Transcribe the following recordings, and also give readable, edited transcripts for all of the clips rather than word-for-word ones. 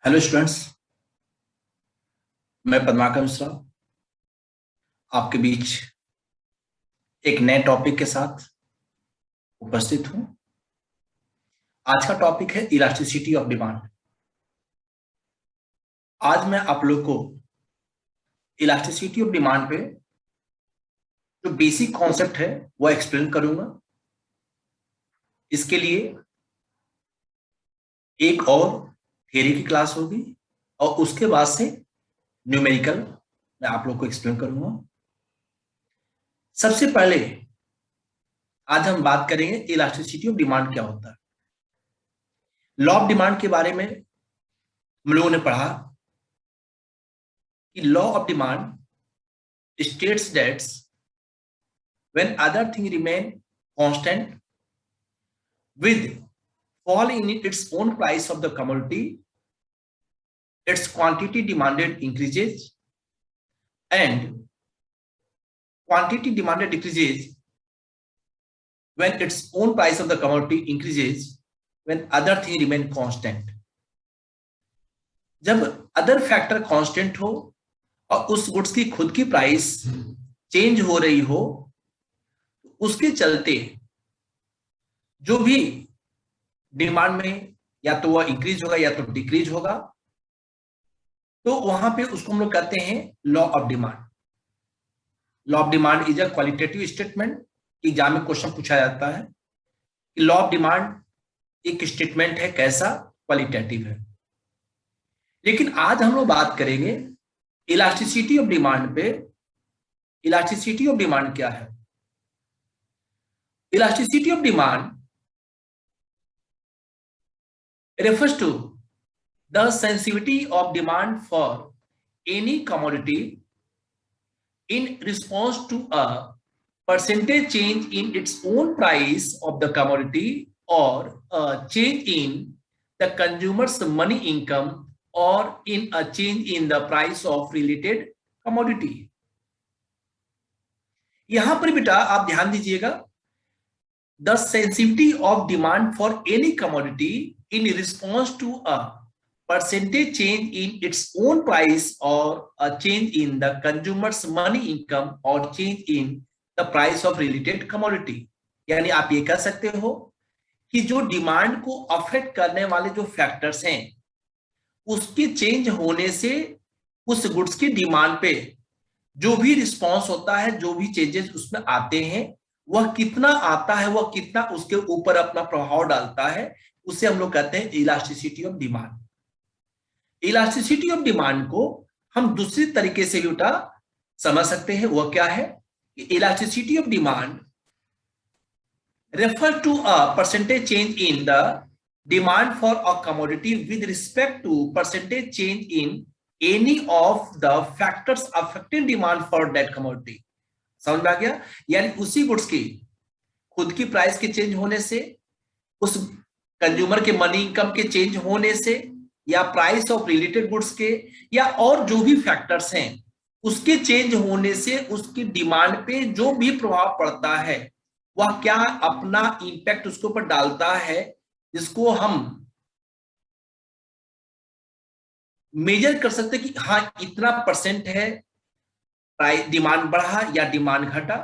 Hello students. मैं पद्माकर मिश्रा आपके बीच एक नए टॉपिक के साथ उपस्थित हूं। आज का टॉपिक है इलास्टिसिटी ऑफ डिमांड। आज मैं आप लोग को इलास्टिसिटी ऑफ डिमांड पे जो बेसिक कॉन्सेप्ट है वो एक्सप्लेन करूंगा। इसके लिए एक और थियरी की क्लास होगी और उसके बाद से न्यूमेरिकल मैं आप लोग को एक्सप्लेन करूंगा। सबसे पहले आज हम बात करेंगे इलास्टिसिटी ऑफ डिमांड क्या होता है। लॉ ऑफ डिमांड के बारे में हम लोगों ने पढ़ा कि law of demand states that when other things remain constant with fall in its own price of the commodity, its quantity demanded increases and quantity demanded decreases when its own price of the commodity increases when other things remain constant. जब other factor constant हो और उस goods की खुद की price change हो रही हो, उसके चलते जो भी डिमांड में या तो वह इंक्रीज होगा या तो डिक्रीज होगा, तो वहां पे उसको हम लोग कहते हैं law of demand. Law of demand is a qualitative statement. Exam में क्वेश्चन पूछा जाता है कि लॉ ऑफ डिमांड एक स्टेटमेंट है, कैसा? क्वालिटेटिव है। लेकिन आज हम लोग बात करेंगे इलास्टिसिटी ऑफ डिमांड पे। इलास्टिसिटी ऑफ डिमांड क्या है? Elasticity of demand refers to the sensitivity of demand for any commodity in response to a percentage change in its own price of the commodity or a change in the consumer's money income or in a change in the price of related commodity। यहां पर बेटा आप ध्यान दीजिएगा, the sensitivity of demand for any commodity in response to a percentage change in its own price or a change in the consumer's money income or change in the price of related commodity। यानी आप ये कह सकते हो कि जो demand को affect करने वाले जो फैक्टर्स हैं, उसके चेंज होने से उस गुड्स की डिमांड पे जो भी रिस्पॉन्स होता है, जो भी चेंजेस उसमें आते हैं, वह कितना आता है, वह कितना उसके ऊपर अपना प्रभाव डालता है, उसे हम लोग कहते हैं elasticity of demand. Elasticity of demand को हम दूसरी तरीके से भी बेटा समझ सकते हैं। वह क्या है? Elasticity of demand refer to a percentage change in the demand for a commodity with respect to percentage change in any of the factors affecting demand for that commodity. समझ में आ गया? यानी उसी गुड्स की खुद की प्राइस के change होने से, उस कंज्यूमर के मनी इनकम के चेंज होने से, या प्राइस ऑफ रिलेटेड गुड्स के, या और जो भी फैक्टर्स हैं उसके चेंज होने से उसकी डिमांड पे जो भी प्रभाव पड़ता है, वह क्या अपना इंपैक्ट उसके ऊपर डालता है, जिसको हम मेजर कर सकते हैं कि हाँ इतना परसेंट है डिमांड बढ़ा या डिमांड घटा,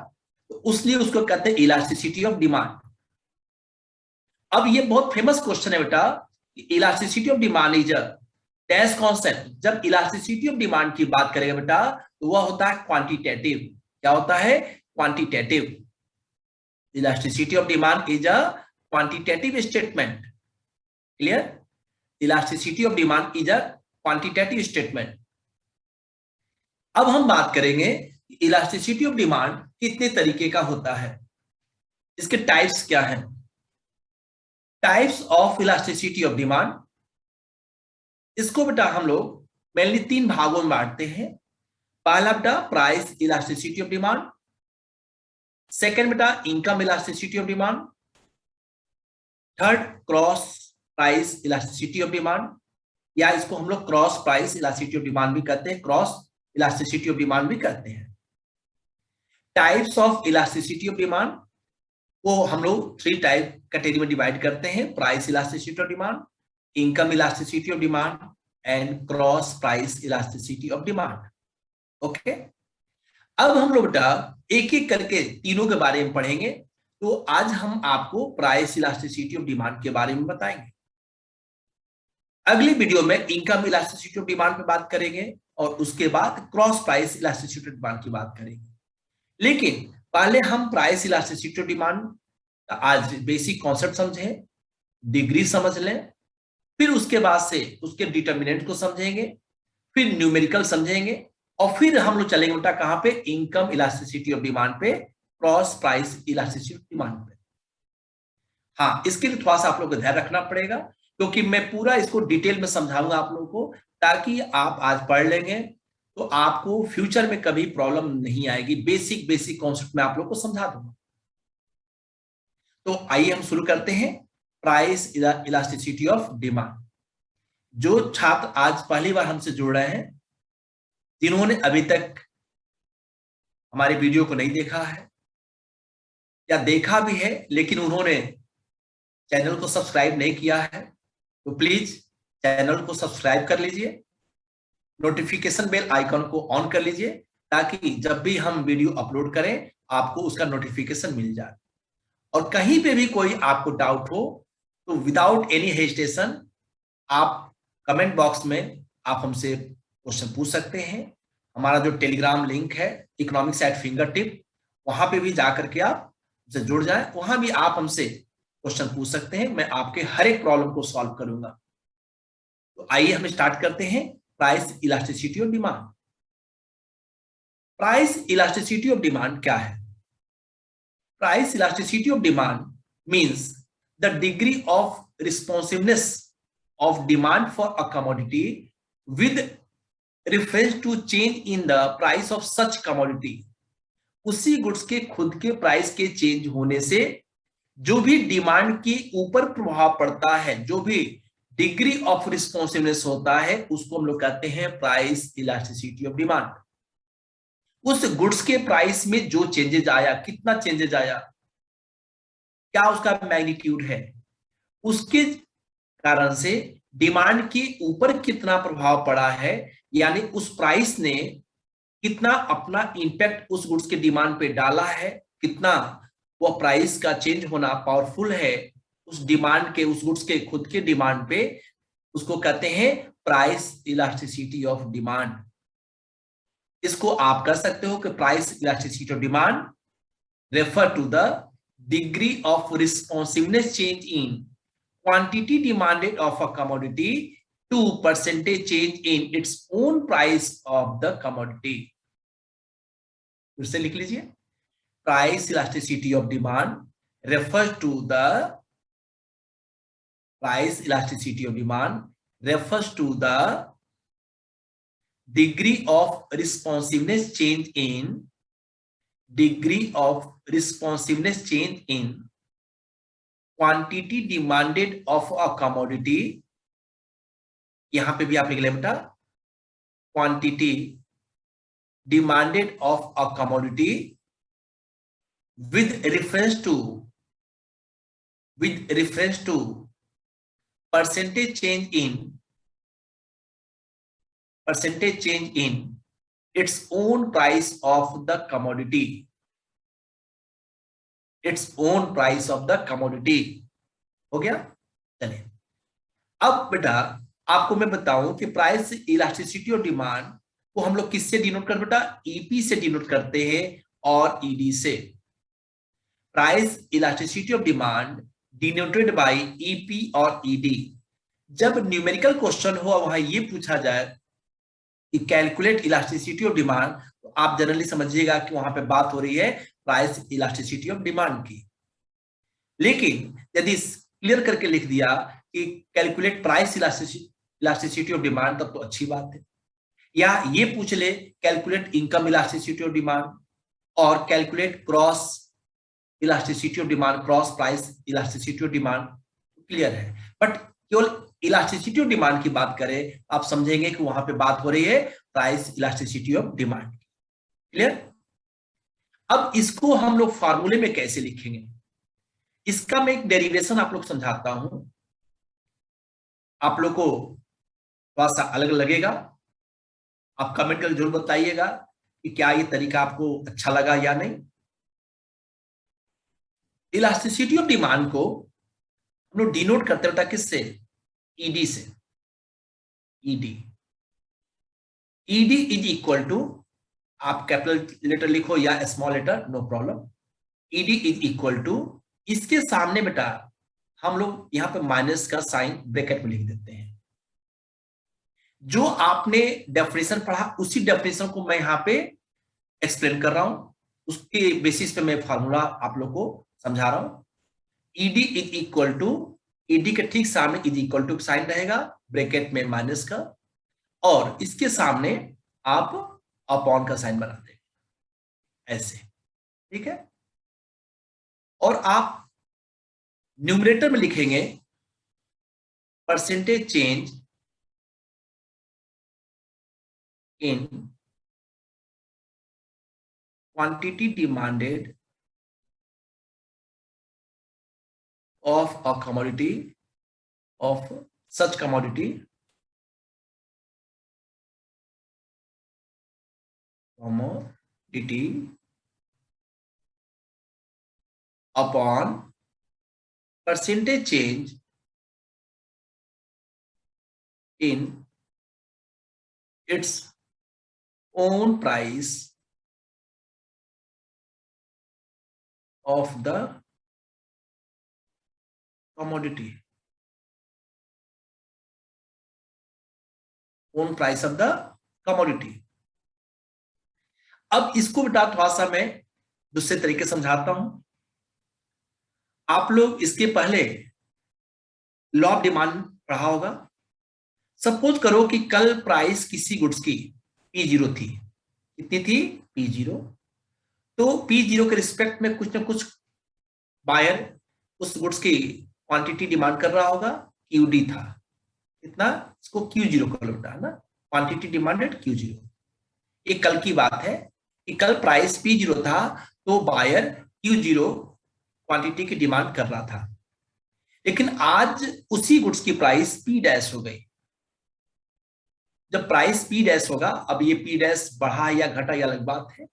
तो इसलिए उसको कहते हैं इलास्टिसिटी ऑफ डिमांड। अब ये बहुत फेमस क्वेश्चन है बेटा, elasticity of demand is a dash constant. जब इलास्टिसिटी ऑफ डिमांड की बात करेंगे बेटा, तो वह होता है क्वांटिटेटिव। क्या होता है? Quantitative. Elasticity of demand is a quantitative statement. Clear? Elasticity of demand is a quantitative statement. अब हम बात करेंगे इलास्टिसिटी ऑफ डिमांड कितने तरीके का होता है, इसके टाइप्स क्या हैं। Types of elasticity of demand, इसको बेटा हम लोग मेनली तीन भागों में बांटते हैं। पहला बेटा price elasticity of demand, second बेटा income elasticity of demand, third cross price elasticity of demand, या इसको हम लोग cross price elasticity of demand भी कहते हैं, क्रॉस इलास्टिसिटी ऑफ डिमांड भी कहते हैं। Types of elasticity of demand वो हम लोग थ्री टाइप कैटेगरी में डिवाइड करते हैं: price elasticity of demand, income elasticity of demand and cross price elasticity of demand. Okay, अब हम लोग बेटा एक एक करके तीनों के बारे में पढ़ेंगे। तो आज हम आपको प्राइस इलास्टिसिटी ऑफ डिमांड के बारे में बताएंगे। अगली वीडियो में इनकम इलास्टिसिटी ऑफ डिमांड पे बात करेंगे और उसके बाद cross price elasticity of demand की बात करेंगे। लेकिन पहले हम प्राइस इलास्टिसिटी ऑफ डिमांड का आज बेसिक कॉन्सेप्ट समझें, डिग्री समझ लें, फिर उसके बाद से उसके डिटर्मिनेंट को समझेंगे, फिर न्यूमेरिकल समझेंगे और फिर हम लोग चलेंगे बेटा कहां पे, इनकम इलास्टिसिटी ऑफ डिमांड पे, cross price elasticity of demand पे। हाँ, इसके लिए थोड़ा सा आप लोग को ध्यान रखना पड़ेगा क्योंकि मैं पूरा इसको डिटेल में समझाऊंगा आप लोगों को, ताकि आप आज पढ़ लेंगे तो आपको फ्यूचर में कभी प्रॉब्लम नहीं आएगी। बेसिक बेसिक कॉन्सेप्ट में आप लोग को समझा दूंगा। तो आइए हम शुरू करते हैं प्राइस इलास्टिसिटी ऑफ डिमांड। जो छात्र आज पहली बार हमसे जुड़ रहे हैं, जिन्होंने अभी तक हमारे वीडियो को नहीं देखा है या देखा भी है लेकिन उन्होंने चैनल को सब्सक्राइब नहीं किया है, तो प्लीज चैनल को सब्सक्राइब कर लीजिए, नोटिफिकेशन बेल आइकन को ऑन कर लीजिए, ताकि जब भी हम वीडियो अपलोड करें आपको उसका नोटिफिकेशन मिल जाए। और कहीं पे भी कोई आपको डाउट हो तो विदाउट एनी हेजिटेशन आप कमेंट बॉक्स में आप हमसे क्वेश्चन पूछ सकते हैं। हमारा जो टेलीग्राम लिंक है इकोनॉमिक्स एट फिंगर टिप, वहां पे भी जाकर के आप से जुड़ जाए, वहां भी आप हमसे क्वेश्चन पूछ सकते हैं, मैं आपके हर एक प्रॉब्लम को सॉल्व करूंगा। तो आइए हम स्टार्ट करते हैं price elasticity of demand. Price elasticity of demand क्या है? Price elasticity of demand means the degree of responsiveness of demand for a commodity with reference to change in the price of such commodity. उसी goods के खुद के price के change होने से जो भी डिमांड के ऊपर प्रभाव पड़ता है, जो भी डिग्री ऑफ रिस्पॉन्सिवनेस होता है, उसको हम लोग कहते हैं प्राइस इलास्टिसिटी ऑफ डिमांड। उस गुड्स के प्राइस में जो चेंजेस आया, कितना चेंजेस आया, क्या उसका मैग्नीट्यूड है, उसके कारण से डिमांड के ऊपर कितना प्रभाव पड़ा है, यानी उस प्राइस ने कितना अपना इंपैक्ट उस गुड्स के डिमांड पे डाला है, कितना वो प्राइस का चेंज होना पावरफुल है उस डिमांड के, उस गुड्स के खुद के डिमांड पे, उसको कहते हैं प्राइस इलास्टिसिटी ऑफ डिमांड। इसको आप कर सकते हो कि price elasticity of demand refer to the degree of responsiveness change in quantity demanded of a commodity to percentage change in its own price of the commodity. फिर से लिख लीजिए, price elasticity of demand refers to the price elasticity of demand refers to the degree of responsiveness change in quantity demanded of a commodity। यहां पे भी आप लिख लें बेटा, quantity demanded of a commodity with reference to percentage change in its own price of the commodity, हो गया। चलिए अब बेटा आपको मैं बताऊं कि प्राइस इलास्टिसिटी और डिमांड को हम लोग किससे डिनोट करते बेटा, ईपी से डिनोट करते हैं और ईडी से। Price elasticity of demand denoted by EP और ईडी। जब न्यूमेरिकल क्वेश्चन हो वहां ये पूछा जाए कि कैलकुलेट इलास्टिसिटी ऑफ डिमांड, तो आप जनरली समझिएगा कि वहां पे बात हो रही है प्राइस इलास्टिसिटी ऑफ डिमांड की। लेकिन यदि क्लियर करके लिख दिया कि calculate price elasticity of demand, तब तो अच्छी बात है। या ये पूछ ले calculate income elasticity of demand और calculate cross elasticity of demand, cross price elasticity of demand, clear है। बट केवल इलास्टिसिटी ऑफ डिमांड की बात करें, आप समझेंगे कि वहां पे बात हो रही है price elasticity of demand. Clear? अब इसको हम लोग फार्मूले में कैसे लिखेंगे, इसका मैं एक डेरिवेशन आप लोग समझाता हूं। आप लोग को थोड़ा सा अलग लगेगा, आप कमेंट करके जरूर बताइएगा कि क्या ये तरीका आपको अच्छा लगा या नहीं। इलास्टिसिटी ऑफ डिमांड को हम लोग डिनोट करते होता किससे? ईडी से। ED ED is equal to, आप कैपिटल लेटर लिखो या small letter, no problem. ED is equal to, इसके सामने बेटा हम लोग यहां पे माइनस का साइन ब्रैकेट में लिख देते हैं। जो आपने डेफिनेशन पढ़ा उसी डेफिनेशन को मैं यहां पे एक्सप्लेन कर रहा हूं, उसके बेसिस पे मैं फार्मूला आप लोग को समझा रहा हूं। ED is equal to, ED के ठीक सामने इज इक्वल टू साइन रहेगा, ब्रैकेट में माइनस का, और इसके सामने आप अपॉन का साइन बना देंगे ऐसे, ठीक है। और आप न्यूमरेटर में लिखेंगे percentage change in quantity demanded of a commodity, of such commodity upon percentage change in its own price of the commodity, own price of the commodity। अब इसको बेटा थोड़ा सा मैं दूसरे तरीके समझाता हूं। आप लोग इसके पहले लॉ ऑफ डिमांड पढ़ा होगा। सपोज करो कि कल प्राइस किसी गुड्स की P0 थी, कितनी थी? P0। तो P0 के रिस्पेक्ट में कुछ ना कुछ बायर उस गुड्स की क्वांटिटी डिमांड कर रहा होगा, QD था, कितना? इसको Q0 कर लो बेटा, है ना, क्वांटिटी डिमांडेड Q0। ये कल की बात है कि कल प्राइस P0 था तो बायर Q0 क्वांटिटी की डिमांड कर रहा था, लेकिन आज उसी गुड्स की प्राइस P' हो गई। जब प्राइस P' होगा, अब ये P' बढ़ा या घटा या अलग बात है,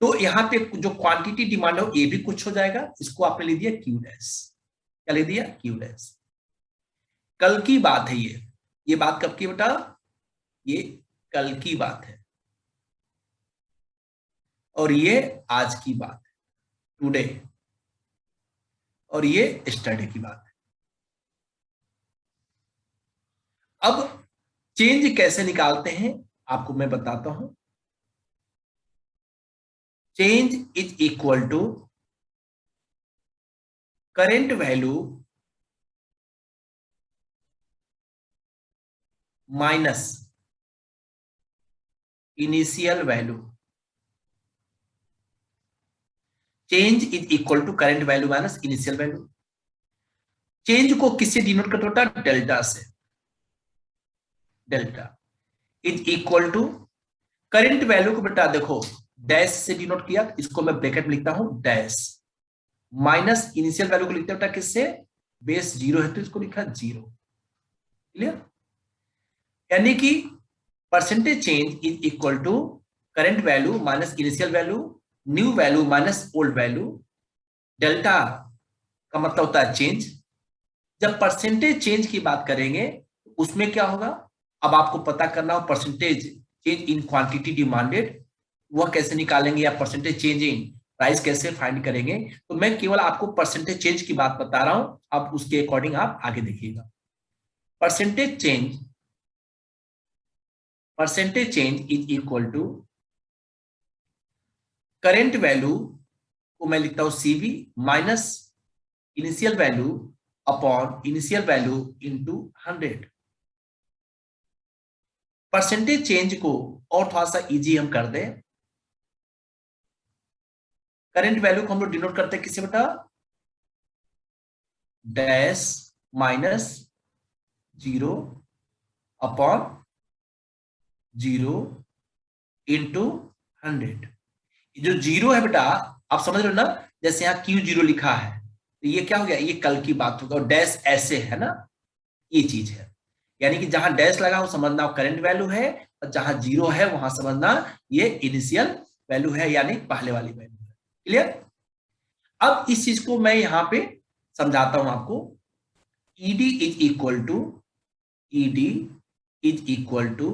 तो यहाँ पे जो क्वांटिटी डिमांड हो ये भी कुछ हो जाएगा, इसको आपने ले दिया Q'। क्या ले दिया? Q'। कल की बात है ये बात कब की बेटा? ये कल की बात है, और ये आज की बात है, टुडे, और ये यस्टरडे की बात है। अब चेंज कैसे निकालते हैं आपको मैं बताता हूं। Change is equal to current value minus initial value. Change is equal to current value minus initial value. Change को किससे डिनोट करते होता है? डेल्टा से। Delta is equal to current value को बेटा देखो डैश से डिनोट किया, इसको मैं ब्रैकेट में लिखता हूं डैश, माइनस इनिशियल वैल्यू को लिखते बेटा किससे? बेस 0 है तो इसको लिखा 0। क्लियर? यानी कि percentage change is equal to current value minus initial value, new value minus old value. Delta का मतलब होता है चेंज। जब परसेंटेज चेंज की बात करेंगे उसमें क्या होगा? अब आपको पता करना हो percentage change in quantity demanded, वह कैसे निकालेंगे, या परसेंटेज चेंज इन प्राइस कैसे फाइंड करेंगे। तो मैं केवल आपको परसेंटेज चेंज की बात बता रहा हूं, अब उसके अकॉर्डिंग आप आगे देखिएगा। Percentage change is equal to current value को मैं लिखता हूं CV minus initial value upon initial value into 100। Percentage change को और थोड़ा सा इजी हम कर दें, करंट वैल्यू को हम लोग डिनोट करते हैं किससे बेटा? Dash minus 0 upon 0 into 100। जो 0 है बेटा आप समझ रहे हो ना, जैसे यहाँ Q0 लिखा है तो ये क्या हो गया? ये कल की बात होगा, और डैश ऐसे है ना, ये चीज है। यानी कि जहां डैश लगा वो समझना करंट वैल्यू है, और जहां जीरो है वहां समझना ये इनिशियल वैल्यू है, यानी पहले वाली वैल्यू है। क्लियर? अब इस चीज को मैं यहां पे समझाता हूं आपको। ED is equal to, ED is equal to,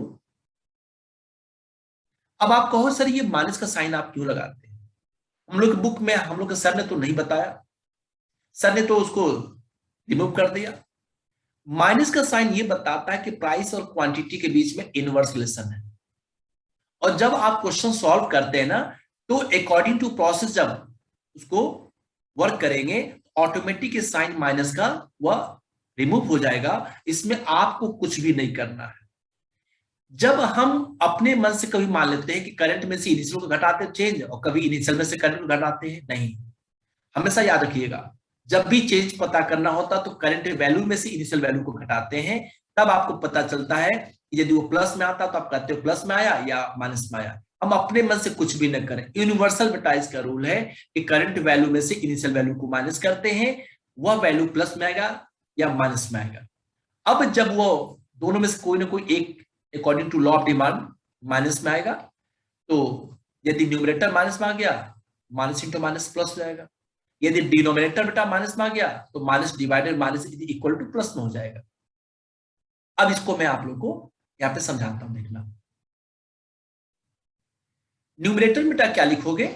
अब आप कहो सर ये माइनस का साइन आप क्यों लगाते हैं? हम लोग की बुक में हम लोग के सर ने तो नहीं बताया, सर ने तो उसको रिमूव कर दिया। माइनस का साइन ये बताता है कि प्राइस और क्वांटिटी के बीच में इनवर्स रिलेशन है, और जब आप क्वेश्चन सॉल्व करते हैं ना, तो अकॉर्डिंग टू प्रोसेस जब उसको वर्क करेंगे, ऑटोमेटिक साइन माइनस का वह रिमूव हो जाएगा। इसमें आपको कुछ भी नहीं करना है। जब हम अपने मन से कभी मान लेते हैं कि करंट में से इनिशियल को घटाते हैं चेंज, और कभी इनिशियल में से करंट को घटाते हैं, नहीं। हमेशा याद रखिएगा, जब भी चेंज पता करना होता तो करंट वैल्यू में से इनिशियल वैल्यू को घटाते हैं, तब आपको पता चलता है कि यदि वो प्लस में आता तो आप कहते हो प्लस में आया या माइनस में आया। हम अपने मन से कुछ भी न करें, यूनिवर्सल बेटाइज का रूल है कि करंट वैल्यू में से इनिशियल वैल्यू को माइनस करते हैं, वह वैल्यू प्लस में आएगा या माइनस में आएगा। अब जब वो दोनों में से कोई ना कोई एक according to law of demand minus में आएगा, तो यदि न्यूमरेटर माइनस में आ गया, माइनस इंटू माइनस प्लस हो जाएगा। यदि डिनोमिनेटर बेटा माइनस में आ गया, तो minus divided minus equal two plus में हो जाएगा। अब इसको मैं आप लोग को यहां पे समझाता हूं, देखना। न्यूमरेटर में बेटा क्या लिखोगे?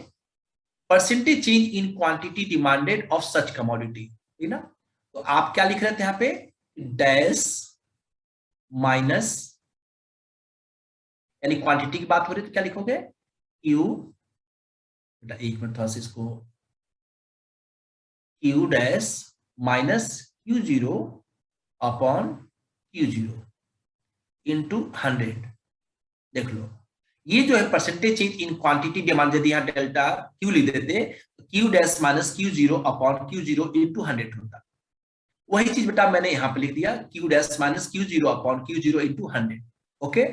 Percentage change in quantity demanded of such commodity, ठीक ना? तो आप क्या लिख रहे थे यहां पे? डैश माइनस, यानी क्वांटिटी की बात हो रही है तो क्या लिखोगे? क्यू, बेटा एक मिनट थोड़ा सा इसको, Q dash minus Q zero upon Q zero into 100। देख लो, ये जो है percentage change in quantity demand, यदि यहाँ डेल्टा क्यू लिख देते तो Q dash minus Q zero upon Q zero into 100 होता। वही चीज बेटा मैंने यहाँ पे लिख दिया, Q dash minus Q zero upon Q zero into 100। Okay,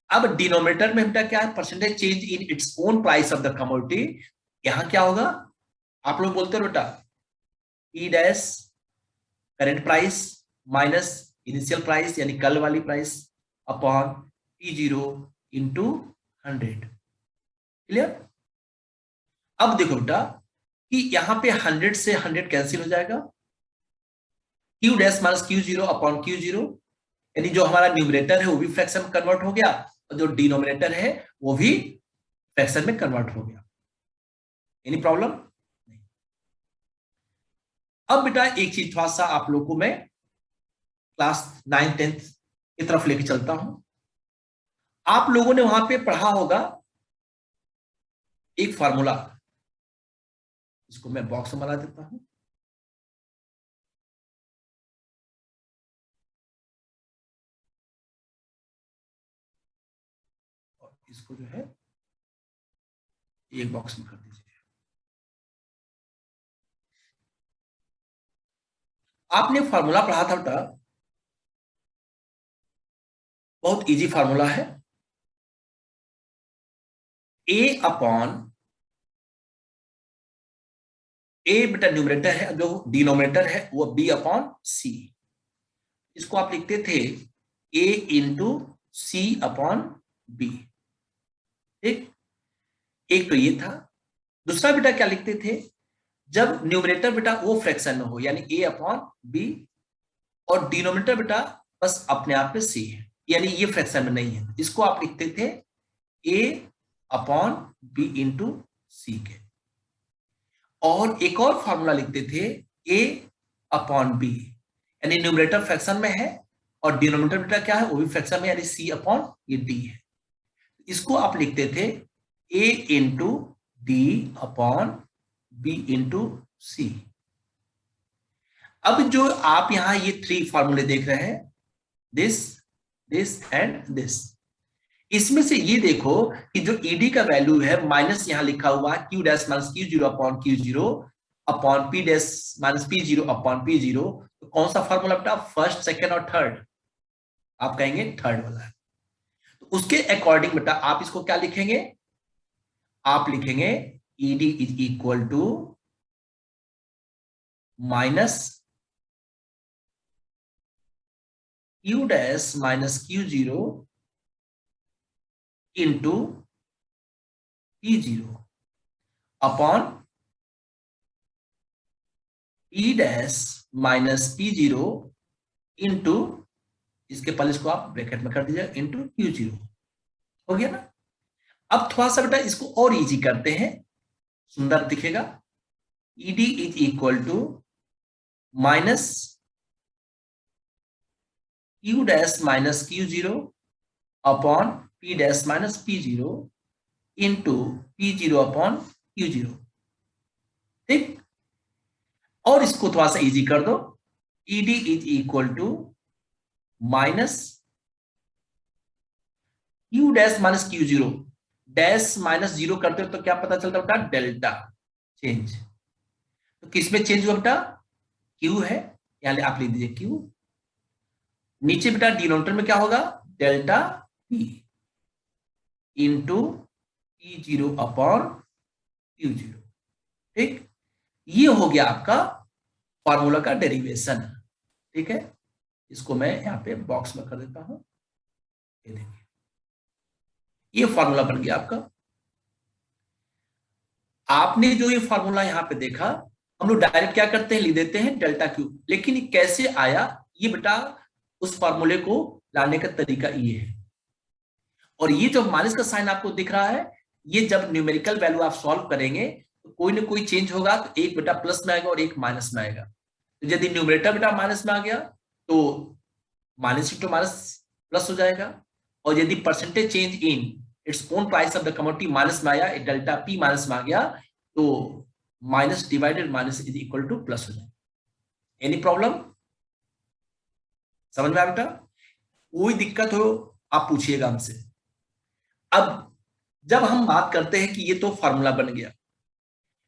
अब डिनोमिनेटर में बेटा क्या है? Percentage change in its own price of the commodity. यहां क्या होगा? आप लोग बोलते हो बेटा ई dash current price minus initial price यानी कल वाली price upon P zero into 100। Clear? अब देखो बेटा कि यहां पे 100 से 100 कैंसिल हो जाएगा, Q dash minus Q zero upon Q zero, यानी जो हमारा न्यूमरेटर है वो भी फ्रैक्शन में कन्वर्ट हो गया, और जो डिनोमिनेटर है वो भी फ्रैक्शन में कन्वर्ट हो गया। Any problem? अब बेटा एक चीज थोड़ा सा आप लोग को मैं क्लास 9 10th की तरफ लेके चलता हूं। आप लोगों ने वहां पे पढ़ा होगा एक फार्मूला, इसको मैं बॉक्स में बना देता हूं। और इसको जो है एक बॉक्स में कर दीजिए। आपने फार्मूला पढ़ा था बेटा, बहुत इजी फार्मूला है। ए अपॉन, ए बेटा न्यूमरेटर है, जो डिनोमिनेटर है वो बी अपॉन सी। इसको आप लिखते थे A into C upon B. ठीक, एक तो ये था। दूसरा बेटा क्या लिखते थे? जब न्यूमरेटर बेटा वो फ्रैक्शन में हो, यानी ए अपॉन बी, और डिनोमिनेटर बेटा बस अपने आप में सी है, यानी ये फ्रैक्शन में नहीं है, इसको आप लिखते थे ए अपॉन बी इंटू सी के। और एक और फॉर्मूला लिखते थे ए अपॉन बी, यानी न्यूमरेटर फ्रैक्शन में है और डिनोमिनेटर बेटा क्या है? वो भी फ्रैक्शन में, यानी सी अपॉन ये डी है। इसको आप लिखते थे A into D upon B into C. अब जो आप यहां ये 3 फॉर्मूले देख रहे हैं, दिस दिस एंड दिस, इसमें से ये देखो कि जो ईडी का वैल्यू है माइनस यहां लिखा हुआ है Q dash minus Q zero upon Q zero upon P dash minus P zero upon P zero, तो कौन सा फॉर्मूला बेटा? फर्स्ट, सेकेंड और थर्ड। आप कहेंगे थर्ड वाला है, तो उसके अकॉर्डिंग बेटा आप इसको क्या लिखेंगे? आप लिखेंगे ED is equal to minus Q dash minus Q0 into P0 upon P dash minus P0 into, इसके पहले इसको आप ब्रैकेट में कर दीजिए, इंटू Q0। हो गया ना। अब थोड़ा सा बेटा इसको और इजी करते हैं, सुंदर दिखेगा। ED is equal to minus Q dash minus Q0 upon P dash minus P0 into P0 upon Q0। ठीक, और इसको थोड़ा सा इजी कर दो। ED is equal to minus Q dash minus Q0, dash minus zero करते हो तो क्या पता चलता बेटा, डेल्टा चेंज। तो किसमें चेंज हुआ बेटा, Q है, यहां आप लिख दीजिए Q। नीचे बेटा डिनोमिनेटर में क्या होगा, delta P into P0 upon Q0। ठीक, ये हो गया आपका फॉर्मूला का डेरिवेशन। ठीक है, इसको मैं यहां पे बॉक्स में कर देता हूं। ये देखिए, ये फॉर्मूला बन गया आपका। आपने जो ये फॉर्मूला यहां पे देखा, हम लोग डायरेक्ट क्या करते हैं, लिख देते हैं डेल्टा क्यू। लेकिन ये कैसे आया, ये बेटा उस फॉर्मूले को लाने का तरीका ये है। और ये जो माइनस का साइन आपको दिख रहा है, ये जब न्यूमेरिकल वैल्यू आप सॉल्व करेंगे तो कोई ना कोई चेंज होगा, तो एक बेटा प्लस में आएगा और एक माइनस में आएगा। तो यदि न्यूमरेटर बेटा माइनस में आ गया तो माइनस इंटू माइनस प्लस हो जाएगा। और यदि percentage change in its own price of the commodity minus में आया, डेल्टा पी माइनस में आ गया, तो minus divided minus is equal two plus हो जाएगा। एनी प्रॉब्लम, समझ में आया बेटा? कोई दिक्कत हो आप पूछिएगा हमसे। अब जब हम बात करते हैं कि ये तो फॉर्मूला बन गया,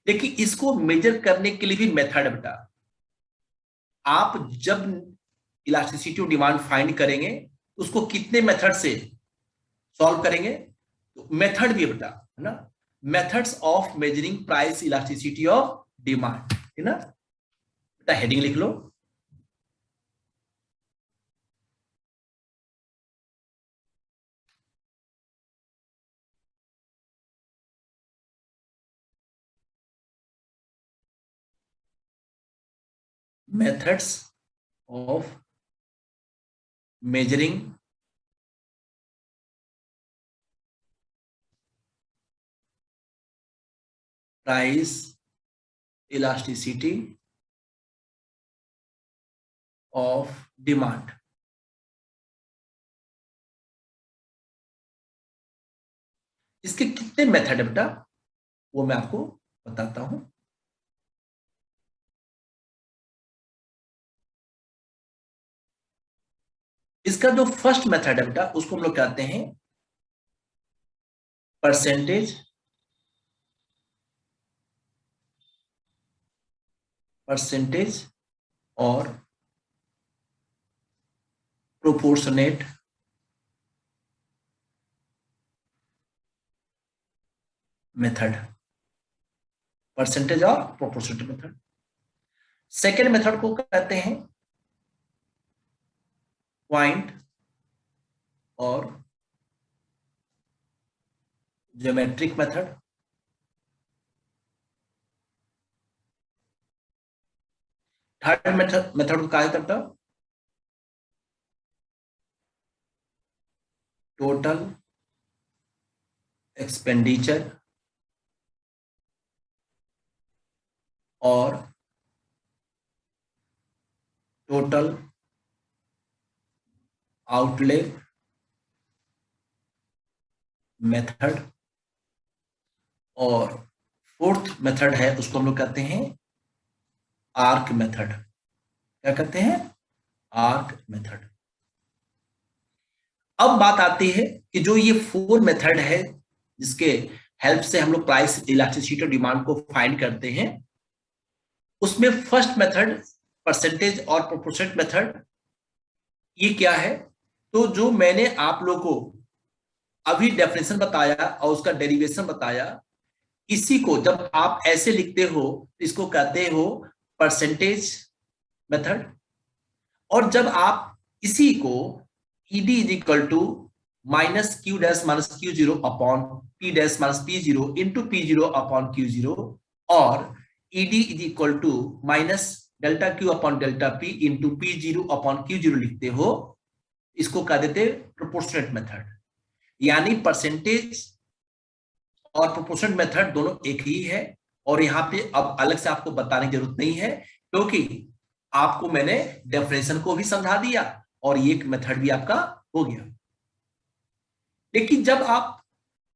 लेकिन इसको मेजर करने के लिए भी मेथड है बेटा। आप जब इलास्टिसिटी ऑफ डिमांड फाइंड करेंगे तो उसको कितने मेथड से सॉल्व करेंगे, तो मेथड भी है बेटा, है ना। Methods of measuring price elasticity of demand, है ना बेटा। हेडिंग लिख लो, methods of measuring price elasticity of demand. इसके कितने मेथड है बेटा, वो मैं आपको बताता हूं। इसका जो फर्स्ट मेथड है बेटा, उसको हम लोग कहते हैं परसेंटेज और प्रोपोर्शनेट मेथड। परसेंटेज और प्रोपोर्शनेट मेथड। सेकेंड मेथड को कहते हैं पॉइंट और ज्योमेट्रिक मेथड। थर्ड मेथड को कहा जाता है टोटल एक्सपेंडिचर और टोटल आउटले मेथड। और फोर्थ मेथड है, उसको हम लोग कहते हैं आर्क मेथड। क्या कहते हैं, आर्क मेथड। अब बात आती है कि जो ये फोर मेथड है जिसके हेल्प से हम लोग प्राइस इलास्टिसिटी और डिमांड को फाइंड करते हैं, उसमें फर्स्ट मेथड परसेंटेज और प्रोपोर्शनेट मेथड, ये क्या है, तो जो मैंने आप लोगों को अभी डेफिनेशन बताया और उसका डेरिवेशन बताया, इसी को जब आप ऐसे लिखते हो इसको कहते हो परसेंटेज मेथड। और जब आप इसी को ED is equal to minus Q dash minus Q zero upon P dash minus P zero into P zero upon Q zero, और ED is equal to minus delta Q upon delta P into P zero upon Q zero लिखते हो, इसको कह देते proportionate method. यानी percentage और proportionate method दोनों एक ही है, और यहाँ पे अब अलग से आपको बताने की जरूरत नहीं है, क्योंकि आपको मैंने डेफिनेशन को भी समझा दिया और ये मेथड भी आपका हो गया। लेकिन जब आप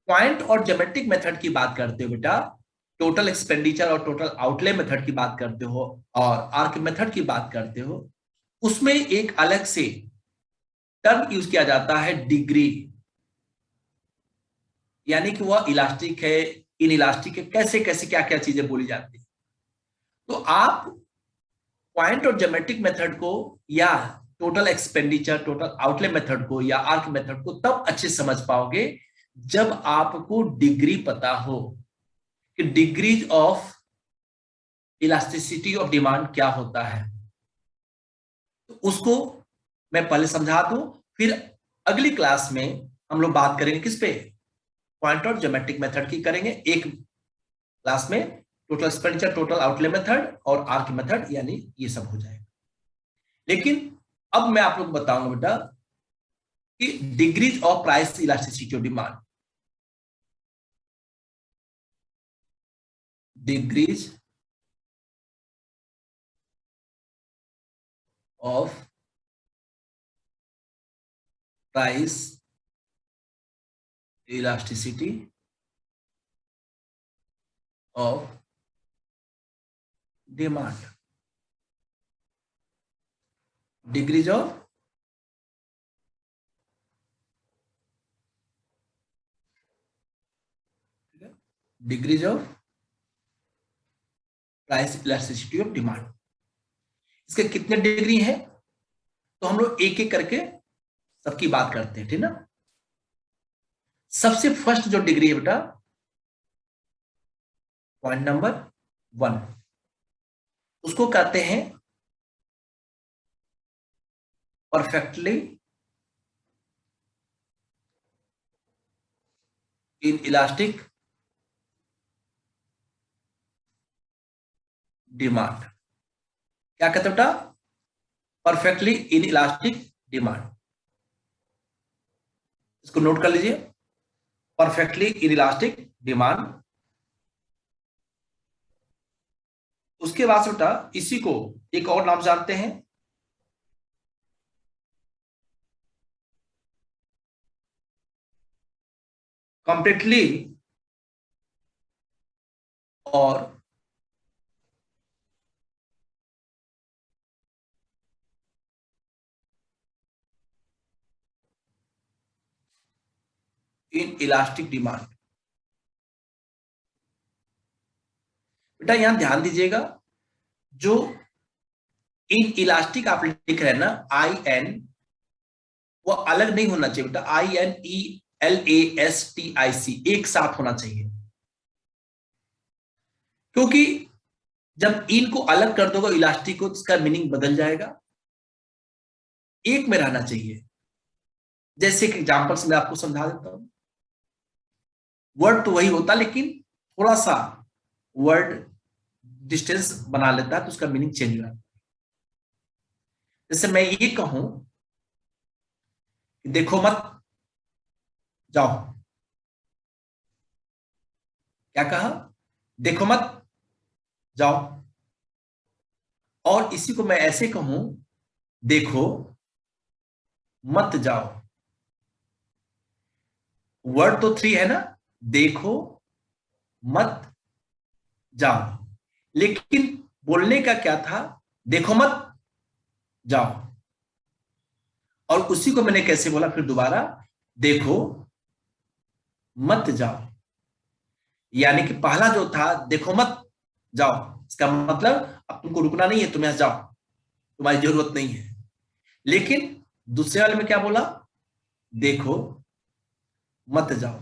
पॉइंट और ज्योमेट्रिक मेथड की बात करते हो बेटा, टोटल एक्सपेंडिचर और टोटल आउटले मेथड की बात करते हो और आर्क मेथड की बात करते हो, उसमें एक अलग से टर्म यूज किया जाता है डिग्री। यानी कि वह इलास्टिक है, इन इलास्टिक है, कैसे कैसे क्या क्या चीजें बोली जाती है। तो आप पॉइंट और ज्योमेट्रिक मेथड को या total expenditure total outlay method को या आर्क मेथड को तब अच्छे समझ पाओगे जब आपको डिग्री पता हो कि degrees of elasticity of demand क्या होता है। तो उसको मैं पहले समझा दूं, फिर अगली क्लास में हम लोग बात करेंगे किस पे, पॉइंट और ज्योमेट्रिक मेथड की करेंगे। एक क्लास में total expenditure total outlay method और आर्क मेथड, यानी ये सब हो जाएगा। लेकिन अब मैं आप लोग बताऊंगा बेटा कि degrees of price elasticity of demand, degrees of price elasticity of demand, degrees of price elasticity of demand. इसके कितने डिग्री हैं, तो हम लोग एक एक करके सबकी बात करते हैं, ठीक ना। सबसे फर्स्ट जो डिग्री है बेटा, पॉइंट नंबर 1, उसको कहते हैं परफेक्टली इन इलास्टिक डिमांड। क्या कहते बेटा, परफेक्टली इन इलास्टिक डिमांड। इसको नोट कर लीजिए, परफेक्टली इन इलास्टिक डिमांड। उसके बाद बेटा इसी को एक और नाम जानते हैं, कंप्लीटली और इन इलास्टिक डिमांड। बेटा यहां ध्यान दीजिएगा, जो इन इलास्टिक आप लिख रहे हैं ना, IN, वो अलग नहीं होना चाहिए बेटा, INELASTIC एक साथ होना चाहिए। क्योंकि जब इन को अलग कर दोगे इलास्टिक को, इसका मीनिंग बदल जाएगा, एक में रहना चाहिए। जैसे कि एग्जांपल से मैं आपको समझा देता हूं, वर्ड तो वही होता लेकिन थोड़ा सा वर्ड डिस्टेंस बना लेता है तो उसका मीनिंग चेंज हो जाता है। जैसे मैं ये कहूं, देखो मत जाओ, क्या कहा, देखो मत जाओ। और इसी को मैं ऐसे कहूं, देखो मत जाओ। वर्ड तो 3 है ना, देखो मत जाओ, लेकिन बोलने का क्या था, देखो मत जाओ। और उसी को मैंने कैसे बोला, फिर दोबारा, देखो मत जाओ। यानी कि पहला जो था देखो मत जाओ, इसका मतलब अब तुमको रुकना नहीं है, तुम यहां जाओ, तुम्हारी जरूरत नहीं है। लेकिन दूसरे वाले में क्या बोला, देखो मत जाओ,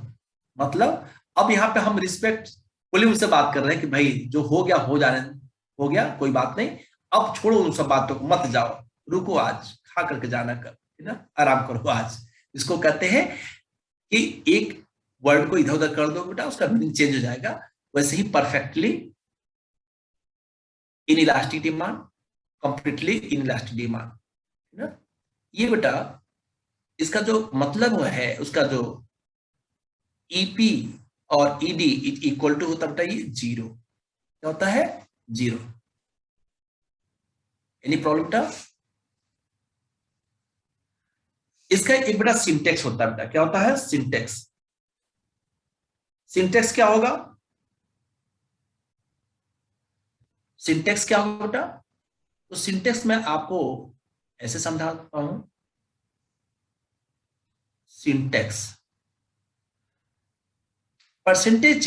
मतलब अब यहां पे हम रिस्पेक्टफुली उनसे बात कर रहे हैं कि भाई जो हो गया हो जाने, हो गया कोई बात नहीं, अब छोड़ो उन सब बातों को, मत जाओ, रुको, आज खा करके जाना, कर है ना, आराम करो आज। इसको कहते हैं कि एक वर्ड को इधर उधर कर दो बेटा, उसका मीनिंग चेंज हो जाएगा। वैसे ही perfectly inelastic demand, completely inelastic demand, है ना। ये बेटा इसका जो मतलब है, उसका जो ईपी और ईडी इक्वल टू होता बेटा ये जीरो। क्या होता है? जीरो। एनी प्रॉब्लम बेटा? इसका एक बेटा सिंटेक्स होता है बेटा। क्या होता है? सिंटेक्स। सिंटेक्स क्या होगा? सिंटेक्स क्या होगा बेटा? तो सिंटेक्स में आपको ऐसे समझाता हूं। Syntax percentage